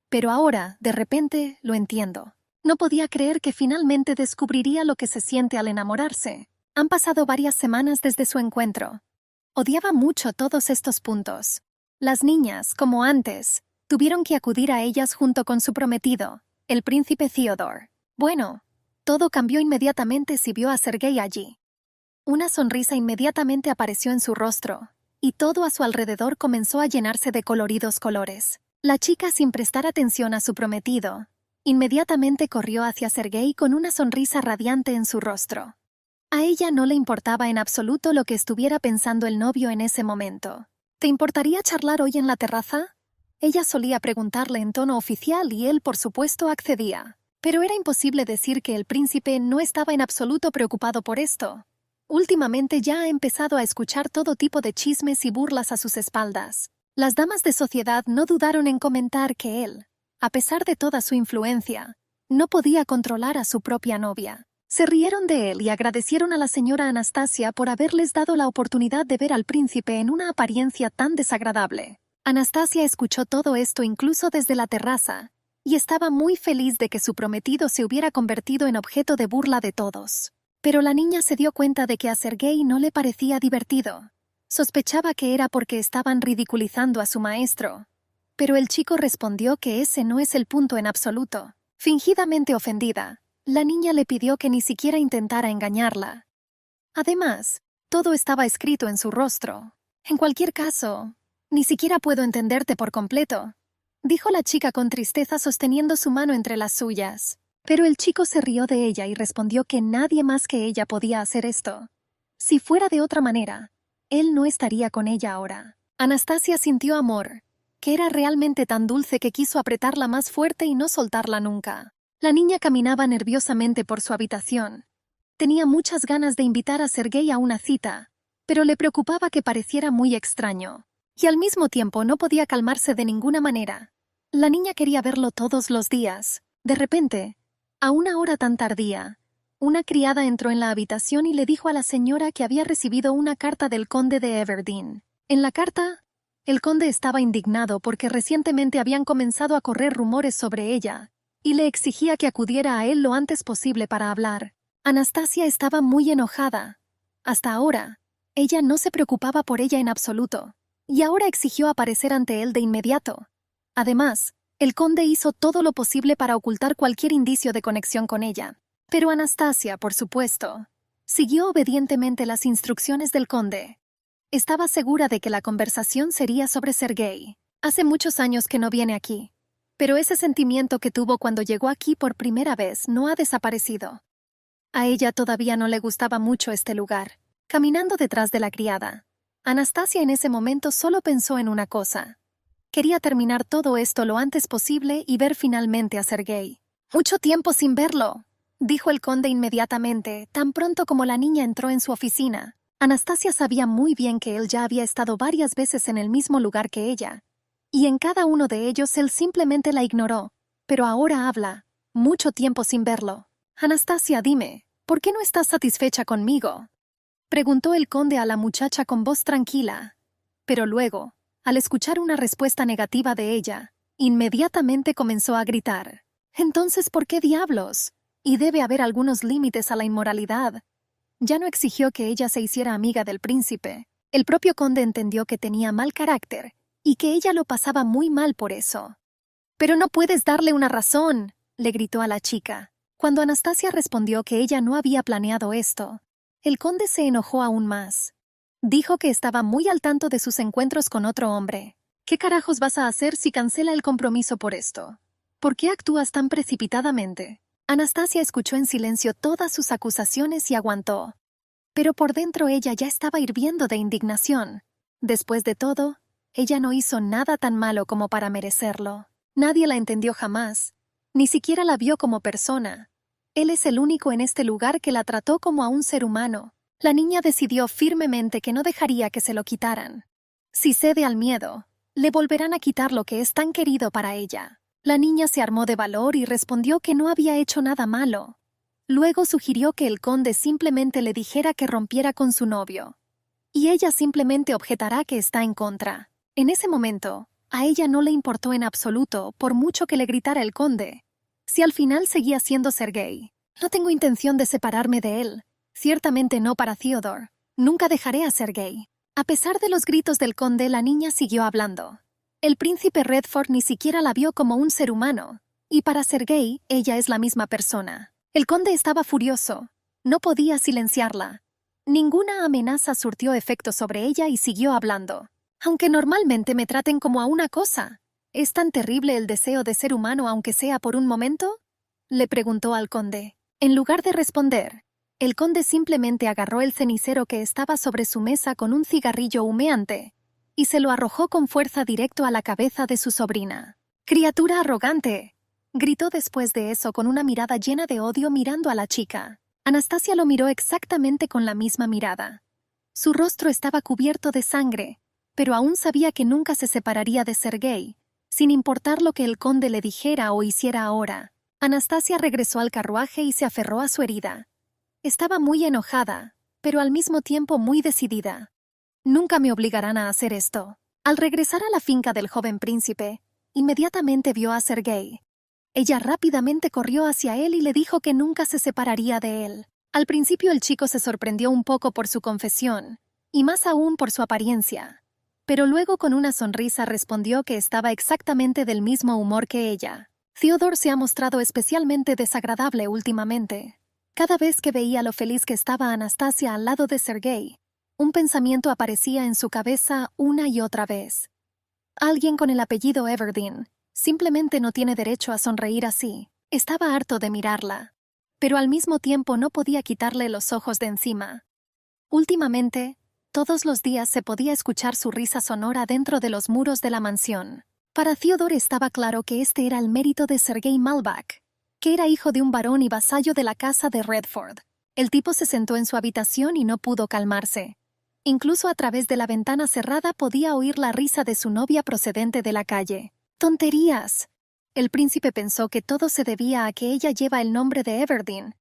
Pero ahora, de repente, lo entiendo. No podía creer que finalmente descubriría lo que se siente al enamorarse. Han pasado varias semanas desde su encuentro. Odiaba mucho todos estos puntos. Las niñas, como antes, tuvieron que acudir a ellas junto con su prometido, el príncipe Theodor. Bueno, todo cambió inmediatamente si vio a Sergei allí. Una sonrisa inmediatamente apareció en su rostro, y todo a su alrededor comenzó a llenarse de coloridos colores. La chica, sin prestar atención a su prometido, inmediatamente corrió hacia Sergei con una sonrisa radiante en su rostro. A ella no le importaba en absoluto lo que estuviera pensando el novio en ese momento. ¿Te importaría charlar hoy en la terraza?, ella solía preguntarle en tono oficial y él, por supuesto, accedía. Pero era imposible decir que el príncipe no estaba en absoluto preocupado por esto. Últimamente ya ha empezado a escuchar todo tipo de chismes y burlas a sus espaldas. Las damas de sociedad no dudaron en comentar que él, a pesar de toda su influencia, no podía controlar a su propia novia. Se rieron de él y agradecieron a la señora Anastasia por haberles dado la oportunidad de ver al príncipe en una apariencia tan desagradable. Anastasia escuchó todo esto incluso desde la terraza, y estaba muy feliz de que su prometido se hubiera convertido en objeto de burla de todos. Pero la niña se dio cuenta de que a Sergei no le parecía divertido. Sospechaba que era porque estaban ridiculizando a su maestro. Pero el chico respondió que ese no es el punto en absoluto. Fingidamente ofendida, la niña le pidió que ni siquiera intentara engañarla. Además, todo estaba escrito en su rostro. En cualquier caso, ni siquiera puedo entenderte por completo, dijo la chica con tristeza sosteniendo su mano entre las suyas. Pero el chico se rió de ella y respondió que nadie más que ella podía hacer esto. Si fuera de otra manera, él no estaría con ella ahora. Anastasia sintió amor, que era realmente tan dulce que quiso apretarla más fuerte y no soltarla nunca. La niña caminaba nerviosamente por su habitación. Tenía muchas ganas de invitar a Sergei a una cita, pero le preocupaba que pareciera muy extraño. Y al mismo tiempo no podía calmarse de ninguna manera. La niña quería verlo todos los días. De repente, a una hora tan tardía, una criada entró en la habitación y le dijo a la señora que había recibido una carta del conde de Everdeen. En la carta, el conde estaba indignado porque recientemente habían comenzado a correr rumores sobre ella, y le exigía que acudiera a él lo antes posible para hablar. Anastasia estaba muy enojada. Hasta ahora, ella no se preocupaba por ella en absoluto, y ahora exigió aparecer ante él de inmediato. Además, el conde hizo todo lo posible para ocultar cualquier indicio de conexión con ella. Pero Anastasia, por supuesto, siguió obedientemente las instrucciones del conde. Estaba segura de que la conversación sería sobre Sergei. Hace muchos años que no viene aquí, pero ese sentimiento que tuvo cuando llegó aquí por primera vez no ha desaparecido. A ella todavía no le gustaba mucho este lugar. Caminando detrás de la criada, Anastasia en ese momento solo pensó en una cosa. Quería terminar todo esto lo antes posible y ver finalmente a Sergei. «Mucho tiempo sin verlo», dijo el conde inmediatamente, tan pronto como la niña entró en su oficina. Anastasia sabía muy bien que él ya había estado varias veces en el mismo lugar que ella, y en cada uno de ellos él simplemente la ignoró. Pero ahora habla. «Mucho tiempo sin verlo». «Anastasia, dime, ¿por qué no estás satisfecha conmigo?», preguntó el conde a la muchacha con voz tranquila. Pero luego, al escuchar una respuesta negativa de ella, inmediatamente comenzó a gritar. «Entonces, ¿por qué diablos? Y debe haber algunos límites a la inmoralidad». Ya no exigió que ella se hiciera amiga del príncipe. El propio conde entendió que tenía mal carácter y que ella lo pasaba muy mal por eso. «Pero no puedes darle una razón», le gritó a la chica. Cuando Anastasia respondió que ella no había planeado esto, el conde se enojó aún más. Dijo que estaba muy al tanto de sus encuentros con otro hombre. «¿Qué carajos vas a hacer si cancela el compromiso por esto? ¿Por qué actúas tan precipitadamente?». Anastasia escuchó en silencio todas sus acusaciones y aguantó. Pero por dentro ella ya estaba hirviendo de indignación. Después de todo, ella no hizo nada tan malo como para merecerlo. Nadie la entendió jamás. Ni siquiera la vio como persona. Él es el único en este lugar que la trató como a un ser humano. La niña decidió firmemente que no dejaría que se lo quitaran. Si cede al miedo, le volverán a quitar lo que es tan querido para ella. La niña se armó de valor y respondió que no había hecho nada malo. Luego sugirió que el conde simplemente le dijera que rompiera con su novio. Y ella simplemente objetará que está en contra. En ese momento, a ella no le importó en absoluto, por mucho que le gritara el conde. Si al final seguía siendo Sergei. «No tengo intención de separarme de él. Ciertamente no para Theodore. Nunca dejaré a Sergei». A pesar de los gritos del conde, la niña siguió hablando. El príncipe Redford ni siquiera la vio como un ser humano, y para Sergei, ella es la misma persona. El conde estaba furioso. No podía silenciarla. Ninguna amenaza surtió efecto sobre ella y siguió hablando. «Aunque normalmente me traten como a una cosa, ¿es tan terrible el deseo de ser humano aunque sea por un momento?», le preguntó al conde. En lugar de responder, el conde simplemente agarró el cenicero que estaba sobre su mesa con un cigarrillo humeante y se lo arrojó con fuerza directo a la cabeza de su sobrina. «¡Criatura arrogante!», gritó después de eso con una mirada llena de odio mirando a la chica. Anastasia lo miró exactamente con la misma mirada. Su rostro estaba cubierto de sangre, pero aún sabía que nunca se separaría de Sergei, sin importar lo que el conde le dijera o hiciera ahora. Anastasia regresó al carruaje y se aferró a su herida. Estaba muy enojada, pero al mismo tiempo muy decidida. «Nunca me obligarán a hacer esto». Al regresar a la finca del joven príncipe, inmediatamente vio a Sergei. Ella rápidamente corrió hacia él y le dijo que nunca se separaría de él. Al principio el chico se sorprendió un poco por su confesión, y más aún por su apariencia. Pero luego con una sonrisa respondió que estaba exactamente del mismo humor que ella. «Theodore se ha mostrado especialmente desagradable últimamente». Cada vez que veía lo feliz que estaba Anastasia al lado de Sergei, un pensamiento aparecía en su cabeza una y otra vez. Alguien con el apellido Everdeen simplemente no tiene derecho a sonreír así. Estaba harto de mirarla, pero al mismo tiempo no podía quitarle los ojos de encima. Últimamente, todos los días se podía escuchar su risa sonora dentro de los muros de la mansión. Para Theodore estaba claro que este era el mérito de Sergei Malbach, que era hijo de un varón y vasallo de la casa de Redford. El tipo se sentó en su habitación y no pudo calmarse. Incluso a través de la ventana cerrada podía oír la risa de su novia procedente de la calle. «¡Tonterías!». El príncipe pensó que todo se debía a que ella lleva el nombre de Everdeen.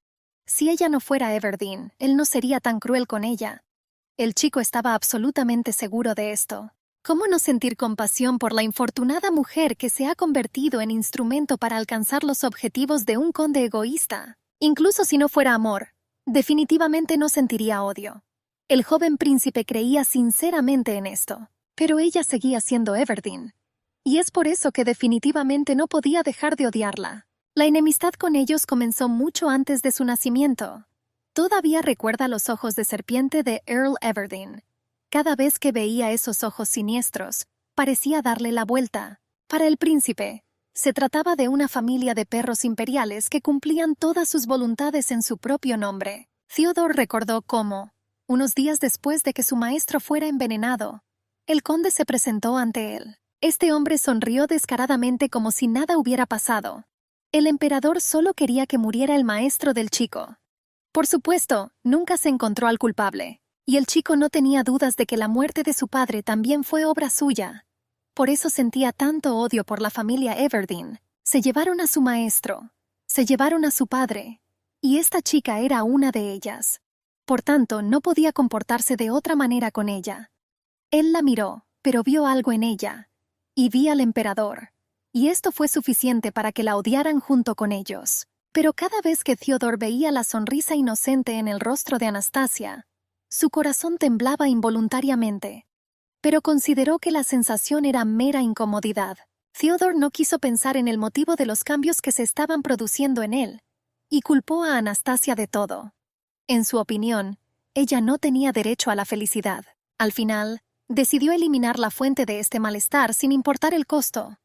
Si ella no fuera Everdeen, él no sería tan cruel con ella. El chico estaba absolutamente seguro de esto. ¿Cómo no sentir compasión por la infortunada mujer que se ha convertido en instrumento para alcanzar los objetivos de un conde egoísta? Incluso si no fuera amor, definitivamente no sentiría odio. El joven príncipe creía sinceramente en esto, pero ella seguía siendo Everdeen. Y es por eso que definitivamente no podía dejar de odiarla. La enemistad con ellos comenzó mucho antes de su nacimiento. Todavía recuerda los ojos de serpiente de Earl Everdeen. Cada vez que veía esos ojos siniestros, parecía darle la vuelta. Para el príncipe, se trataba de una familia de perros imperiales que cumplían todas sus voluntades en su propio nombre. Theodore recordó cómo, unos días después de que su maestro fuera envenenado, el conde se presentó ante él. Este hombre sonrió descaradamente como si nada hubiera pasado. El emperador solo quería que muriera el maestro del chico. Por supuesto, nunca se encontró al culpable, y el chico no tenía dudas de que la muerte de su padre también fue obra suya. Por eso sentía tanto odio por la familia Everdeen. Se llevaron a su maestro, se llevaron a su padre, y esta chica era una de ellas. Por tanto, no podía comportarse de otra manera con ella. Él la miró, pero vio algo en ella, y vi al emperador, y esto fue suficiente para que la odiaran junto con ellos. Pero cada vez que Theodore veía la sonrisa inocente en el rostro de Anastasia, su corazón temblaba involuntariamente. Pero consideró que la sensación era mera incomodidad. Theodore no quiso pensar en el motivo de los cambios que se estaban produciendo en él, y culpó a Anastasia de todo. En su opinión, ella no tenía derecho a la felicidad. Al final, decidió eliminar la fuente de este malestar sin importar el costo.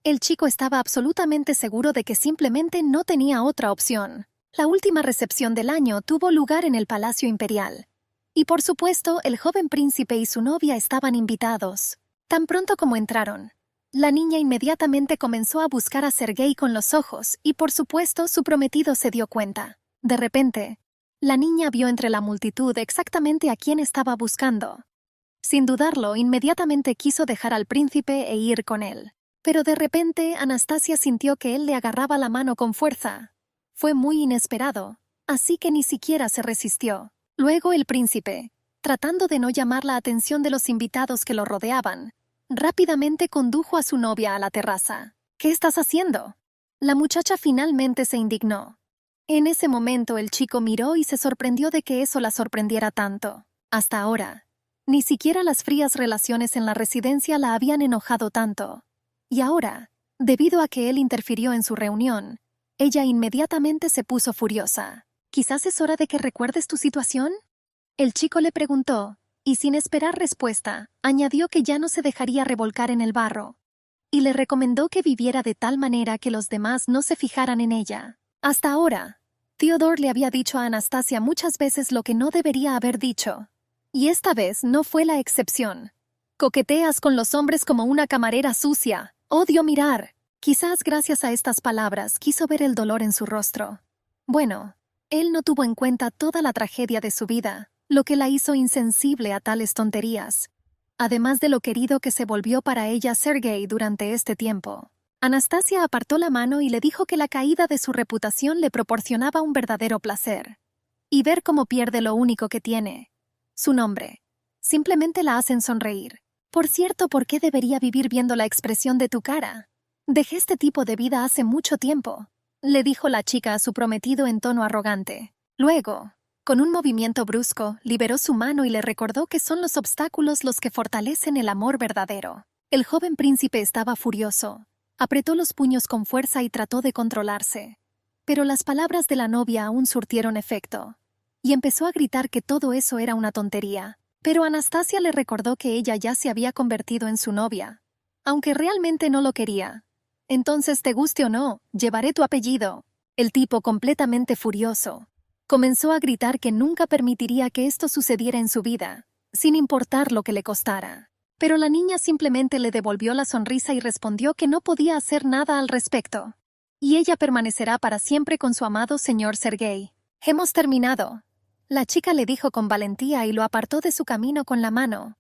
El chico estaba absolutamente seguro de que simplemente no tenía otra opción. La última recepción del año tuvo lugar en el Palacio Imperial. Y por supuesto, el joven príncipe y su novia estaban invitados. Tan pronto como entraron, la niña inmediatamente comenzó a buscar a Sergei con los ojos y por supuesto su prometido se dio cuenta. De repente, la niña vio entre la multitud exactamente a quién estaba buscando. Sin dudarlo, inmediatamente quiso dejar al príncipe e ir con él. Pero de repente, Anastasia sintió que él le agarraba la mano con fuerza. Fue muy inesperado, así que ni siquiera se resistió. Luego el príncipe, tratando de no llamar la atención de los invitados que lo rodeaban, rápidamente condujo a su novia a la terraza. ¿Qué estás haciendo? La muchacha finalmente se indignó. En ese momento el chico miró y se sorprendió de que eso la sorprendiera tanto. Hasta ahora, ni siquiera las frías relaciones en la residencia la habían enojado tanto. Y ahora, debido a que él interfirió en su reunión, ella inmediatamente se puso furiosa. ¿Quizás es hora de que recuerdes tu situación? El chico le preguntó, y sin esperar respuesta, añadió que ya no se dejaría revolcar en el barro, y le recomendó que viviera de tal manera que los demás no se fijaran en ella. Hasta ahora, Theodore le había dicho a Anastasia muchas veces lo que no debería haber dicho, y esta vez no fue la excepción. Coqueteas con los hombres como una camarera sucia. Odio mirar. Quizás gracias a estas palabras quiso ver el dolor en su rostro. Bueno, él no tuvo en cuenta toda la tragedia de su vida, lo que la hizo insensible a tales tonterías, además de lo querido que se volvió para ella Sergei durante este tiempo. Anastasia apartó la mano y le dijo que la caída de su reputación le proporcionaba un verdadero placer. Y ver cómo pierde lo único que tiene, su nombre, simplemente la hacen sonreír. Por cierto, ¿por qué debería vivir viendo la expresión de tu cara? Dejé este tipo de vida hace mucho tiempo, le dijo la chica a su prometido en tono arrogante. Luego, con un movimiento brusco, liberó su mano y le recordó que son los obstáculos los que fortalecen el amor verdadero. El joven príncipe estaba furioso. Apretó los puños con fuerza y trató de controlarse. Pero las palabras de la novia aún surtieron efecto. Y empezó a gritar que todo eso era una tontería. Pero Anastasia le recordó que ella ya se había convertido en su novia, aunque realmente no lo quería. Entonces, te guste o no, llevaré tu apellido. El tipo, completamente furioso, comenzó a gritar que nunca permitiría que esto sucediera en su vida, sin importar lo que le costara. Pero la niña simplemente le devolvió la sonrisa y respondió que no podía hacer nada al respecto. Y ella permanecerá para siempre con su amado señor Sergei. Hemos terminado. La chica le dijo con valentía y lo apartó de su camino con la mano.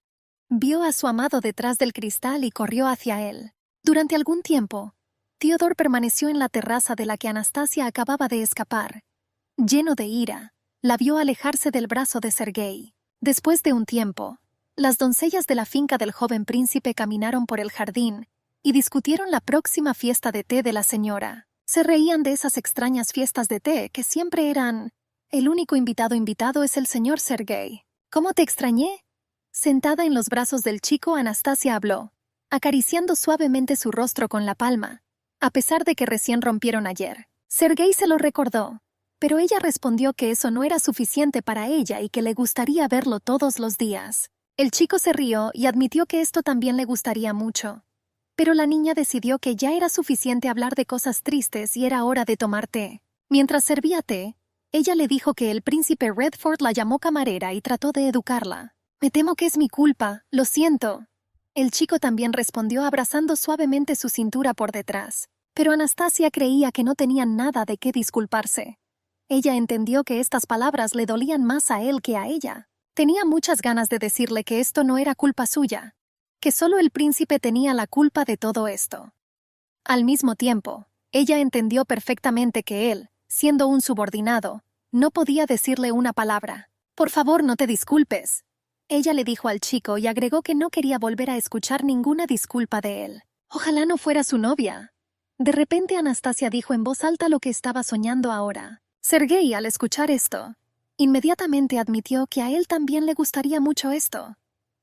Vio a su amado detrás del cristal y corrió hacia él. Durante algún tiempo, Theodore permaneció en la terraza de la que Anastasia acababa de escapar. Lleno de ira, la vio alejarse del brazo de Sergei. Después de un tiempo, Las doncellas de la finca del joven príncipe caminaron por el jardín y discutieron la próxima fiesta de té de la señora. Se reían de esas extrañas fiestas de té que siempre eran: el único invitado es el señor Sergei. ¿Cómo te extrañé? Sentada en los brazos del chico, Anastasia habló, acariciando suavemente su rostro con la palma, a pesar de que recién rompieron ayer. Sergei se lo recordó, pero ella respondió que eso no era suficiente para ella y que le gustaría verlo todos los días. El chico se rió y admitió que esto también le gustaría mucho. Pero la niña decidió que ya era suficiente hablar de cosas tristes y era hora de tomar té. Mientras servía té, ella le dijo que el príncipe Redford la llamó camarera y trató de educarla. «Me temo que es mi culpa, lo siento». El chico también respondió abrazando suavemente su cintura por detrás. Pero Anastasia creía que no tenía nada de qué disculparse. Ella entendió que estas palabras le dolían más a él que a ella. Tenía muchas ganas de decirle que esto no era culpa suya, que solo el príncipe tenía la culpa de todo esto. Al mismo tiempo, ella entendió perfectamente que él, siendo un subordinado, no podía decirle una palabra. «Por favor, no te disculpes», ella le dijo al chico y agregó que no quería volver a escuchar ninguna disculpa de él. Ojalá no fuera su novia. De repente Anastasia dijo en voz alta lo que estaba soñando ahora. Sergei, al escuchar esto, inmediatamente admitió que a él también le gustaría mucho esto,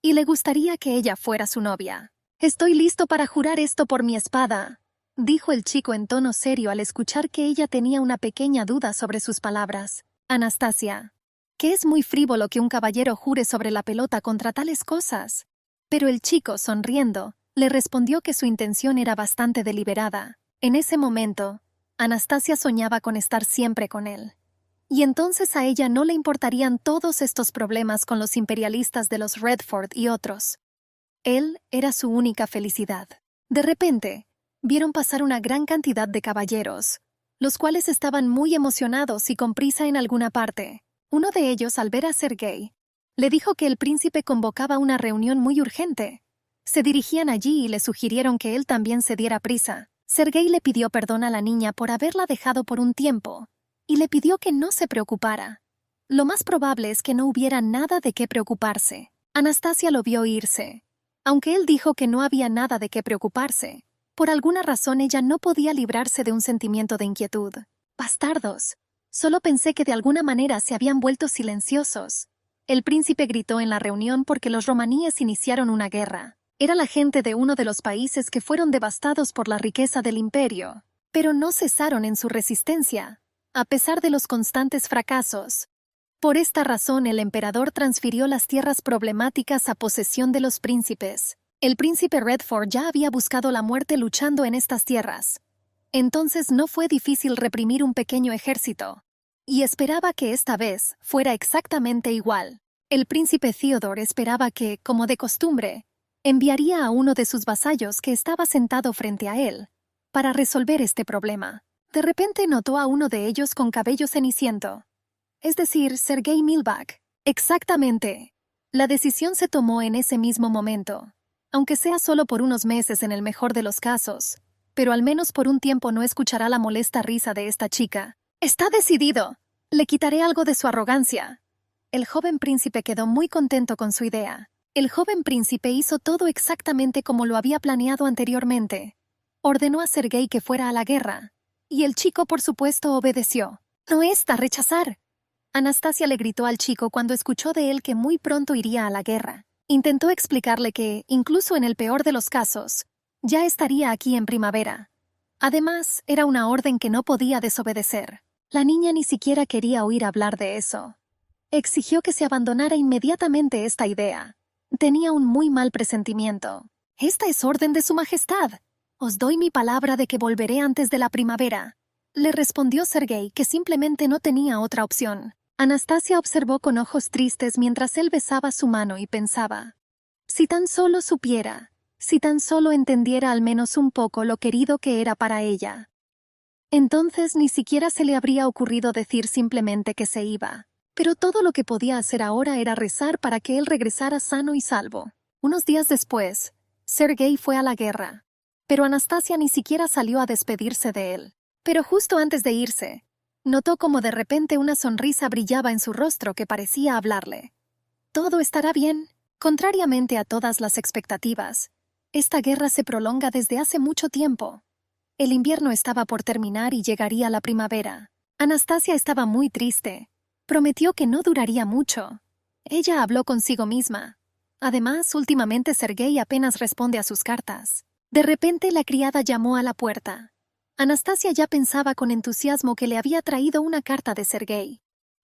y le gustaría que ella fuera su novia. «Estoy listo para jurar esto por mi espada», dijo el chico en tono serio al escuchar que ella tenía una pequeña duda sobre sus palabras. «Anastasia, que es muy frívolo que un caballero jure sobre la pelota contra tales cosas». Pero el chico, sonriendo, le respondió que su intención era bastante deliberada. En ese momento, Anastasia soñaba con estar siempre con él. Y entonces a ella no le importarían todos estos problemas con los imperialistas de los Redford y otros. Él era su única felicidad. De repente, vieron pasar una gran cantidad de caballeros, los cuales estaban muy emocionados y con prisa en alguna parte. Uno de ellos, al ver a Sergei, le dijo que el príncipe convocaba una reunión muy urgente. Se dirigían allí y le sugirieron que él también se diera prisa. Sergei le pidió perdón a la niña por haberla dejado por un tiempo, y le pidió que no se preocupara. Lo más probable es que no hubiera nada de qué preocuparse. Anastasia lo vio irse. Aunque él dijo que no había nada de qué preocuparse, por alguna razón ella no podía librarse de un sentimiento de inquietud. «Bastardos. Solo pensé que de alguna manera se habían vuelto silenciosos». El príncipe gritó en la reunión porque los romaníes iniciaron una guerra. Era la gente de uno de los países que fueron devastados por la riqueza del imperio, pero no cesaron en su resistencia, a pesar de los constantes fracasos. Por esta razón el emperador transfirió las tierras problemáticas a posesión de los príncipes. El príncipe Redford ya había buscado la muerte luchando en estas tierras. Entonces no fue difícil reprimir un pequeño ejército, y esperaba que esta vez fuera exactamente igual. El príncipe Theodore esperaba que, como de costumbre, enviaría a uno de sus vasallos que estaba sentado frente a él, para resolver este problema. De repente notó a uno de ellos con cabello ceniciento. Es decir, Sergei Milbach. Exactamente. La decisión se tomó en ese mismo momento. Aunque sea solo por unos meses en el mejor de los casos, pero al menos por un tiempo no escuchará la molesta risa de esta chica. «Está decidido. Le quitaré algo de su arrogancia». El joven príncipe quedó muy contento con su idea. El joven príncipe hizo todo exactamente como lo había planeado anteriormente. Ordenó a Sergei que fuera a la guerra, y el chico por supuesto obedeció. «No está a rechazar». Anastasia le gritó al chico cuando escuchó de él que muy pronto iría a la guerra. Intentó explicarle que, incluso en el peor de los casos, ya estaría aquí en primavera. Además, era una orden que no podía desobedecer. La niña ni siquiera quería oír hablar de eso. Exigió que se abandonara inmediatamente esta idea. Tenía un muy mal presentimiento. «Esta es orden de su majestad. Os doy mi palabra de que volveré antes de la primavera», le respondió Sergei, que simplemente no tenía otra opción. Anastasia observó con ojos tristes mientras él besaba su mano y pensaba: si tan solo supiera, si tan solo entendiera al menos un poco lo querido que era para ella. Entonces ni siquiera se le habría ocurrido decir simplemente que se iba. Pero todo lo que podía hacer ahora era rezar para que él regresara sano y salvo. Unos días después, Sergei fue a la guerra, pero Anastasia ni siquiera salió a despedirse de él. Pero justo antes de irse, notó como de repente una sonrisa brillaba en su rostro que parecía hablarle. «Todo estará bien», Contrariamente a todas las expectativas, esta guerra se prolonga desde hace mucho tiempo. El invierno estaba por terminar y llegaría la primavera. Anastasia estaba muy triste. Prometió que no duraría mucho. Ella habló consigo misma. Además, últimamente Sergei apenas responde a sus cartas. De repente la criada llamó a la puerta. Anastasia ya pensaba con entusiasmo que le había traído una carta de Sergei.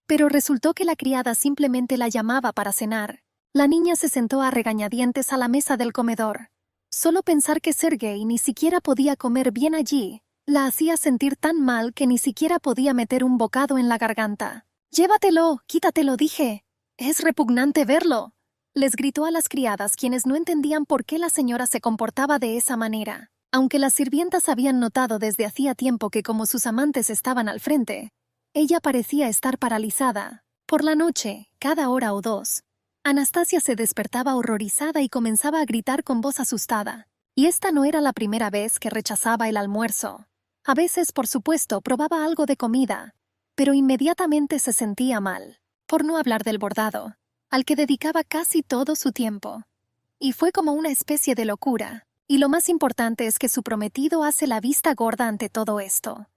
Pero resultó que la criada simplemente la llamaba para cenar. La niña se sentó a regañadientes a la mesa del comedor. Solo pensar que Sergei ni siquiera podía comer bien allí la hacía sentir tan mal que ni siquiera podía meter un bocado en la garganta. «Llévatelo, quítatelo», dije. «Es repugnante verlo», les gritó a las criadas, quienes no entendían por qué la señora se comportaba de esa manera. Aunque las sirvientas habían notado desde hacía tiempo que como sus amantes estaban al frente, ella parecía estar paralizada. Por la noche, cada hora o dos, Anastasia se despertaba horrorizada y comenzaba a gritar con voz asustada. Y esta no era la primera vez que rechazaba el almuerzo. A veces, por supuesto, probaba algo de comida, pero inmediatamente se sentía mal, por no hablar del bordado, al que dedicaba casi todo su tiempo. Y fue como una especie de locura. Y lo más importante es que su prometido hace la vista gorda ante todo esto.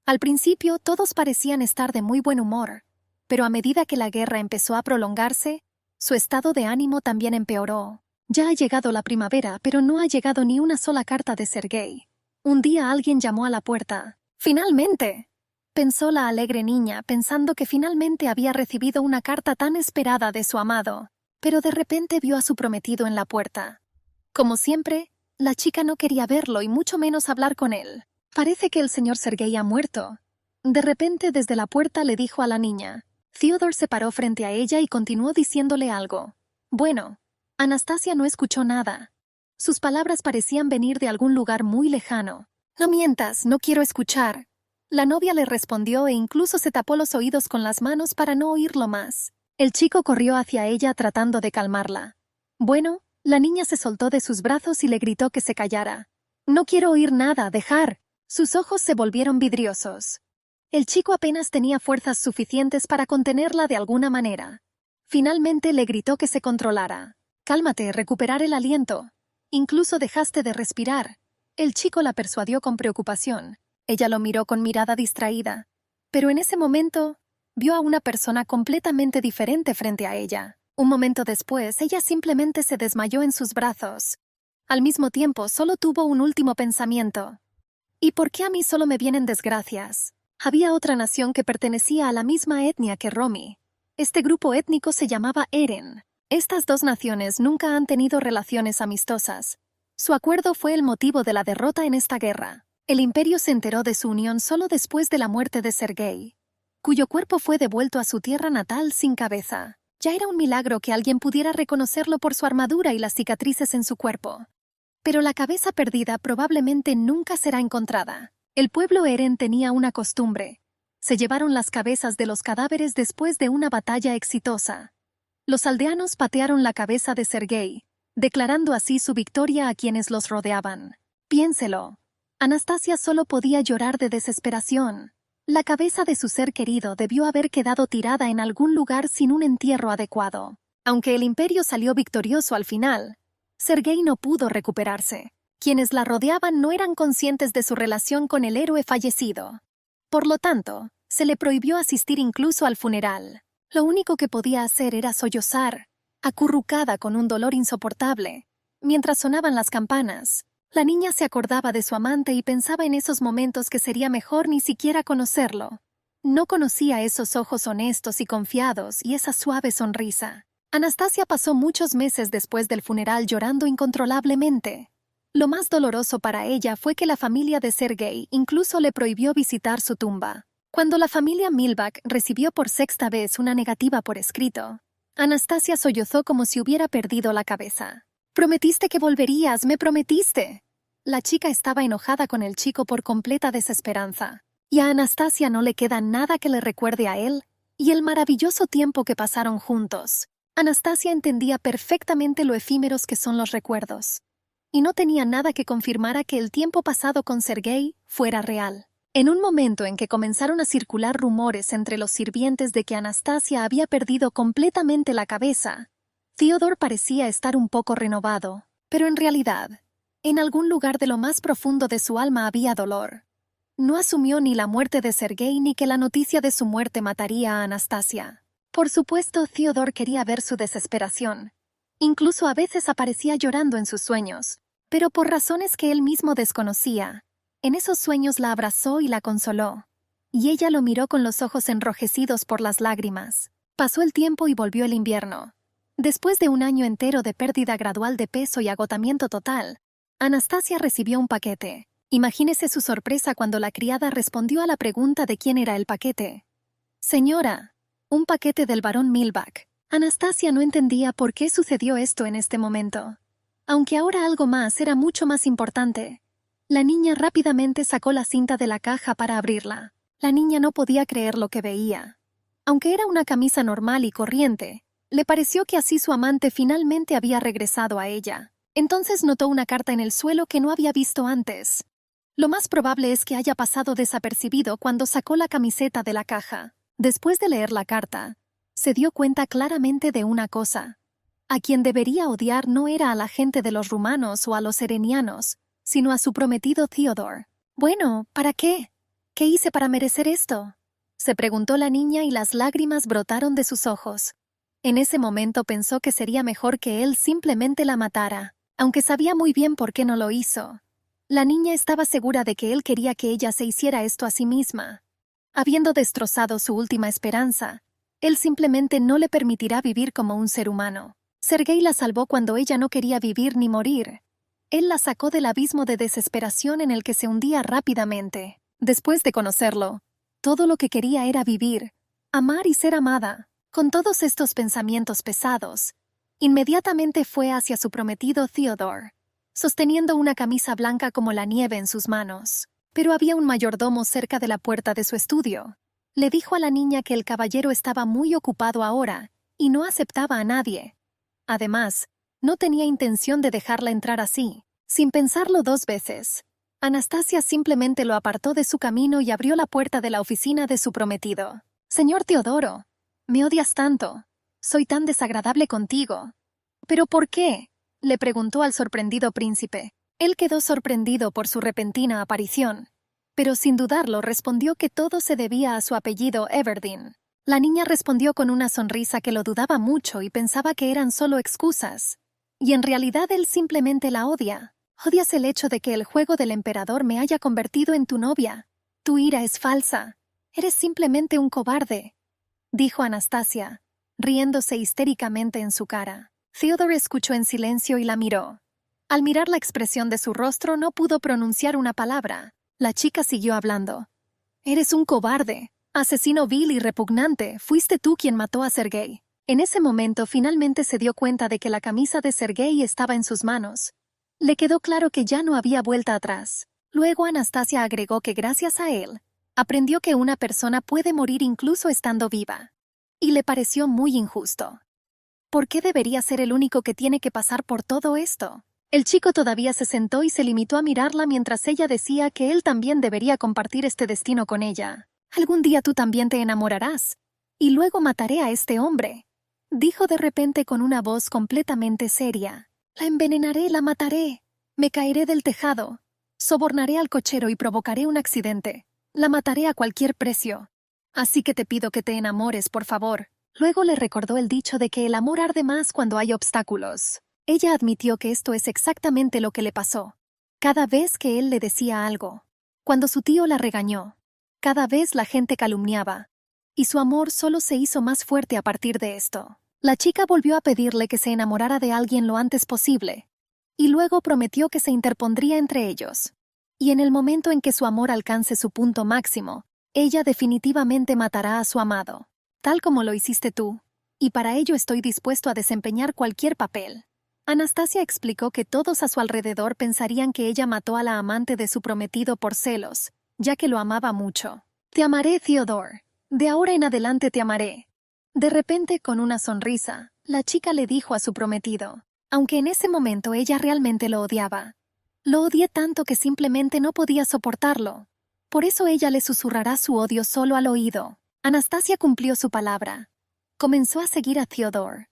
Al principio todos parecían estar de muy buen humor, pero a medida que la guerra empezó a prolongarse, su estado de ánimo también empeoró. Ya ha llegado la primavera, pero no ha llegado ni una sola carta de Sergei. Un día alguien llamó a la puerta. «¡Finalmente!», pensó la alegre niña, pensando que finalmente había recibido una carta tan esperada de su amado. Pero de repente vio a su prometido en la puerta. Como siempre, la chica no quería verlo y mucho menos hablar con él. «Parece que el señor Sergei ha muerto». De repente, desde la puerta le dijo a la niña. Theodore se paró frente a ella y continuó diciéndole algo. Bueno, Anastasia no escuchó nada. Sus palabras parecían venir de algún lugar muy lejano. «No mientas, no quiero escuchar». La novia le respondió e incluso se tapó los oídos con las manos para no oírlo más. El chico corrió hacia ella tratando de calmarla. Bueno, la niña se soltó de sus brazos y le gritó que se callara. «No quiero oír nada, dejar». Sus ojos se volvieron vidriosos. El chico apenas tenía fuerzas suficientes para contenerla de alguna manera. Finalmente le gritó que se controlara. «Cálmate, recuperar el aliento. Incluso dejaste de respirar». El chico la persuadió con preocupación. Ella lo miró con mirada distraída. Pero en ese momento, vio a una persona completamente diferente frente a ella. Un momento después, ella simplemente se desmayó en sus brazos. Al mismo tiempo, solo tuvo un último pensamiento. «¿Y por qué a mí solo me vienen desgracias?». Había otra nación que pertenecía a la misma etnia que Romy. Este grupo étnico se llamaba Eren. Estas dos naciones nunca han tenido relaciones amistosas. Su acuerdo fue el motivo de la derrota en esta guerra. El imperio se enteró de su unión solo después de la muerte de Sergei, cuyo cuerpo fue devuelto a su tierra natal sin cabeza. Ya era un milagro que alguien pudiera reconocerlo por su armadura y las cicatrices en su cuerpo. Pero la cabeza perdida probablemente nunca será encontrada. El pueblo Eren tenía una costumbre. Se llevaron las cabezas de los cadáveres después de una batalla exitosa. Los aldeanos patearon la cabeza de Sergei, declarando así su victoria a quienes los rodeaban. Piénselo. Anastasia solo podía llorar de desesperación. La cabeza de su ser querido debió haber quedado tirada en algún lugar sin un entierro adecuado. Aunque el imperio salió victorioso al final, Sergei no pudo recuperarse. Quienes la rodeaban no eran conscientes de su relación con el héroe fallecido. Por lo tanto, se le prohibió asistir incluso al funeral. Lo único que podía hacer era sollozar, acurrucada con un dolor insoportable. Mientras sonaban las campanas, la niña se acordaba de su amante y pensaba en esos momentos que sería mejor ni siquiera conocerlo. No conocía esos ojos honestos y confiados y esa suave sonrisa. Anastasia pasó muchos meses después del funeral llorando incontrolablemente. Lo más doloroso para ella fue que la familia de Sergei incluso le prohibió visitar su tumba. Cuando la familia Milbach recibió por sexta vez una negativa por escrito, Anastasia sollozó como si hubiera perdido la cabeza. «Prometiste que volverías, me prometiste». La chica estaba enojada con el chico por completa desesperanza. Y a Anastasia no le queda nada que le recuerde a él y el maravilloso tiempo que pasaron juntos. Anastasia entendía perfectamente lo efímeros que son los recuerdos. Y no tenía nada que confirmara que el tiempo pasado con Sergei fuera real. En un momento en que comenzaron a circular rumores entre los sirvientes de que Anastasia había perdido completamente la cabeza, Theodore parecía estar un poco renovado, pero en realidad, en algún lugar de lo más profundo de su alma había dolor. No asumió ni la muerte de Sergei ni que la noticia de su muerte mataría a Anastasia. Por supuesto, Theodore quería ver su desesperación. Incluso a veces aparecía llorando en sus sueños, pero por razones que él mismo desconocía. En esos sueños la abrazó y la consoló, y ella lo miró con los ojos enrojecidos por las lágrimas. Pasó el tiempo y volvió el invierno. Después de un año entero de pérdida gradual de peso y agotamiento total, Anastasia recibió un paquete. Imagínese su sorpresa cuando la criada respondió a la pregunta de quién era el paquete. «Señora, un paquete del barón Milbach». Anastasia no entendía por qué sucedió esto en este momento. Aunque ahora algo más era mucho más importante. La niña rápidamente sacó la cinta de la caja para abrirla. La niña no podía creer lo que veía. Aunque era una camisa normal y corriente, le pareció que así su amante finalmente había regresado a ella. Entonces notó una carta en el suelo que no había visto antes. Lo más probable es que haya pasado desapercibido cuando sacó la camiseta de la caja. Después de leer la carta, se dio cuenta claramente de una cosa. A quien debería odiar no era a la gente de los rumanos o a los serenianos, sino a su prometido Theodore. Bueno, ¿para qué? ¿Qué hice para merecer esto?, se preguntó la niña y las lágrimas brotaron de sus ojos. En ese momento pensó que sería mejor que él simplemente la matara, aunque sabía muy bien por qué no lo hizo. La niña estaba segura de que él quería que ella se hiciera esto a sí misma. Habiendo destrozado su última esperanza, él simplemente no le permitirá vivir como un ser humano. Sergei la salvó cuando ella no quería vivir ni morir. Él la sacó del abismo de desesperación en el que se hundía rápidamente. Después de conocerlo, todo lo que quería era vivir, amar y ser amada. Con todos estos pensamientos pesados, inmediatamente fue hacia su prometido Theodore, sosteniendo una camisa blanca como la nieve en sus manos. Pero había un mayordomo cerca de la puerta de su estudio. Le dijo a la niña que el caballero estaba muy ocupado ahora y no aceptaba a nadie. Además, no tenía intención de dejarla entrar así. Sin pensarlo 2 veces, Anastasia simplemente lo apartó de su camino y abrió la puerta de la oficina de su prometido. «Señor Teodoro, me odias tanto. Soy tan desagradable contigo». «¿Pero por qué?», le preguntó al sorprendido príncipe. Él quedó sorprendido por su repentina aparición, pero sin dudarlo respondió que todo se debía a su apellido Everdeen. La niña respondió con una sonrisa que lo dudaba mucho y pensaba que eran solo excusas. Y en realidad él simplemente la odia. «Odias el hecho de que el juego del emperador me haya convertido en tu novia. Tu ira es falsa. Eres simplemente un cobarde», dijo Anastasia, riéndose histéricamente en su cara. Theodore escuchó en silencio y la miró. Al mirar la expresión de su rostro no pudo pronunciar una palabra. La chica siguió hablando. «Eres un cobarde, asesino vil y repugnante. Fuiste tú quien mató a Sergei». En ese momento finalmente se dio cuenta de que la camisa de Sergei estaba en sus manos. Le quedó claro que ya no había vuelta atrás. Luego Anastasia agregó que gracias a él, aprendió que una persona puede morir incluso estando viva. Y le pareció muy injusto. ¿Por qué debería ser el único que tiene que pasar por todo esto? El chico todavía se sentó y se limitó a mirarla mientras ella decía que él también debería compartir este destino con ella. «Algún día tú también te enamorarás. Y luego mataré a este hombre», dijo de repente con una voz completamente seria. «La envenenaré, la mataré. Me caeré del tejado. Sobornaré al cochero y provocaré un accidente. La mataré a cualquier precio. Así que te pido que te enamores, por favor». Luego le recordó el dicho de que el amor arde más cuando hay obstáculos. Ella admitió que esto es exactamente lo que le pasó. Cada vez que él le decía algo, cuando su tío la regañó, cada vez la gente calumniaba, y su amor solo se hizo más fuerte a partir de esto. La chica volvió a pedirle que se enamorara de alguien lo antes posible, y luego prometió que se interpondría entre ellos. Y en el momento en que su amor alcance su punto máximo, ella definitivamente matará a su amado, tal como lo hiciste tú, y para ello estoy dispuesto a desempeñar cualquier papel. Anastasia explicó que todos a su alrededor pensarían que ella mató a la amante de su prometido por celos, ya que lo amaba mucho. «Te amaré, Theodore. De ahora en adelante te amaré». De repente, con una sonrisa, la chica le dijo a su prometido, aunque en ese momento ella realmente lo odiaba. «Lo odié tanto que simplemente no podía soportarlo. Por eso ella le susurrará su odio solo al oído». Anastasia cumplió su palabra. Comenzó a seguir a Theodore.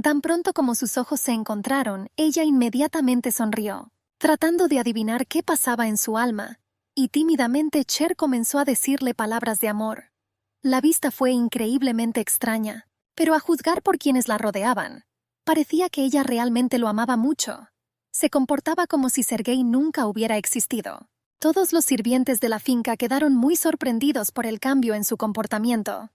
Tan pronto como sus ojos se encontraron, ella inmediatamente sonrió, tratando de adivinar qué pasaba en su alma, y tímidamente Cher comenzó a decirle palabras de amor. La vista fue increíblemente extraña, pero a juzgar por quienes la rodeaban, parecía que ella realmente lo amaba mucho. Se comportaba como si Sergei nunca hubiera existido. Todos los sirvientes de la finca quedaron muy sorprendidos por el cambio en su comportamiento.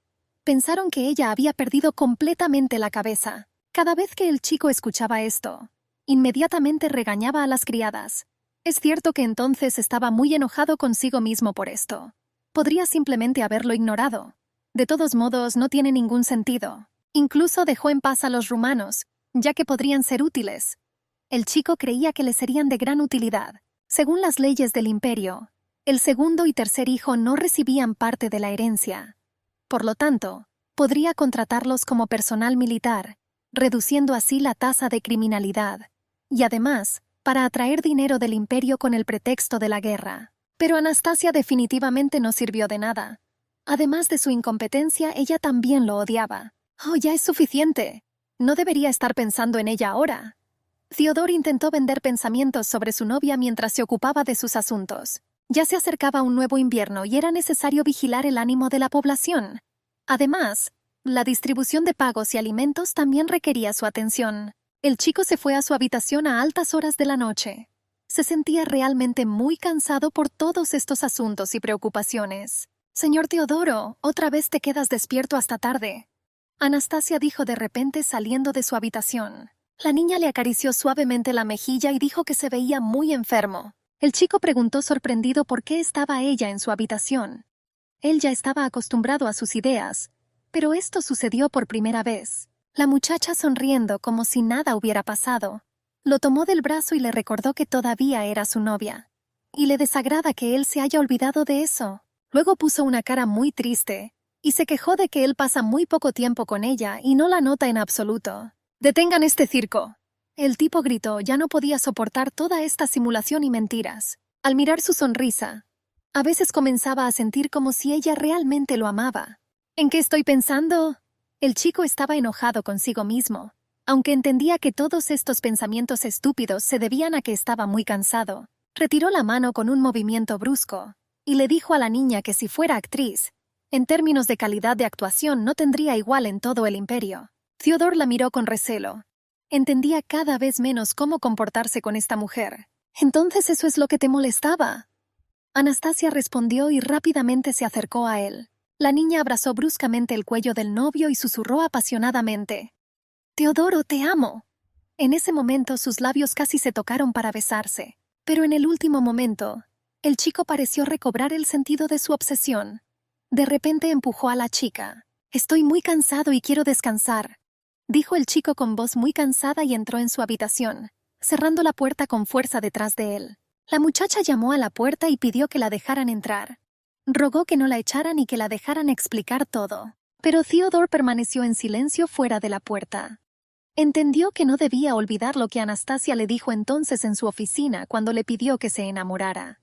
Pensaron que ella había perdido completamente la cabeza. Cada vez que el chico escuchaba esto, inmediatamente regañaba a las criadas. Es cierto que entonces estaba muy enojado consigo mismo por esto. Podría simplemente haberlo ignorado. De todos modos, no tiene ningún sentido. Incluso dejó en paz a los rumanos, ya que podrían ser útiles. El chico creía que le serían de gran utilidad. Según las leyes del imperio, el segundo y tercer hijo no recibían parte de la herencia. Por lo tanto, podría contratarlos como personal militar, reduciendo así la tasa de criminalidad, y además, para atraer dinero del imperio con el pretexto de la guerra. Pero Anastasia definitivamente no sirvió de nada. Además de su incompetencia, ella también lo odiaba. «Oh, ya es suficiente. No debería estar pensando en ella ahora». Theodore intentó vender pensamientos sobre su novia mientras se ocupaba de sus asuntos. Ya se acercaba un nuevo invierno y era necesario vigilar el ánimo de la población. Además, la distribución de pagos y alimentos también requería su atención. El chico se fue a su habitación a altas horas de la noche. Se sentía realmente muy cansado por todos estos asuntos y preocupaciones. «Señor Teodoro, otra vez te quedas despierto hasta tarde», Anastasia dijo de repente saliendo de su habitación. La niña le acarició suavemente la mejilla y dijo que se veía muy enfermo. El chico preguntó sorprendido por qué estaba ella en su habitación. Él ya estaba acostumbrado a sus ideas, pero esto sucedió por primera vez. La muchacha, sonriendo como si nada hubiera pasado, lo tomó del brazo y le recordó que todavía era su novia. Y le desagrada que él se haya olvidado de eso. Luego puso una cara muy triste y se quejó de que él pasa muy poco tiempo con ella y no la nota en absoluto. «¡Detengan este circo!». El tipo gritó, ya no podía soportar toda esta simulación y mentiras. Al mirar su sonrisa, a veces comenzaba a sentir como si ella realmente lo amaba. «¿En qué estoy pensando?». El chico estaba enojado consigo mismo, aunque entendía que todos estos pensamientos estúpidos se debían a que estaba muy cansado. Retiró la mano con un movimiento brusco y le dijo a la niña que si fuera actriz, en términos de calidad de actuación no tendría igual en todo el imperio. Theodore la miró con recelo. Entendía cada vez menos cómo comportarse con esta mujer. «¿Entonces eso es lo que te molestaba?». Anastasia respondió y rápidamente se acercó a él. La niña abrazó bruscamente el cuello del novio y susurró apasionadamente. «Teodoro, te amo». En ese momento sus labios casi se tocaron para besarse. Pero en el último momento, el chico pareció recobrar el sentido de su obsesión. De repente empujó a la chica. «Estoy muy cansado y quiero descansar», dijo el chico con voz muy cansada y entró en su habitación, cerrando la puerta con fuerza detrás de él. La muchacha llamó a la puerta y pidió que la dejaran entrar. Rogó que no la echaran y que la dejaran explicar todo. Pero Theodore permaneció en silencio fuera de la puerta. Entendió que no debía olvidar lo que Anastasia le dijo entonces en su oficina cuando le pidió que se enamorara.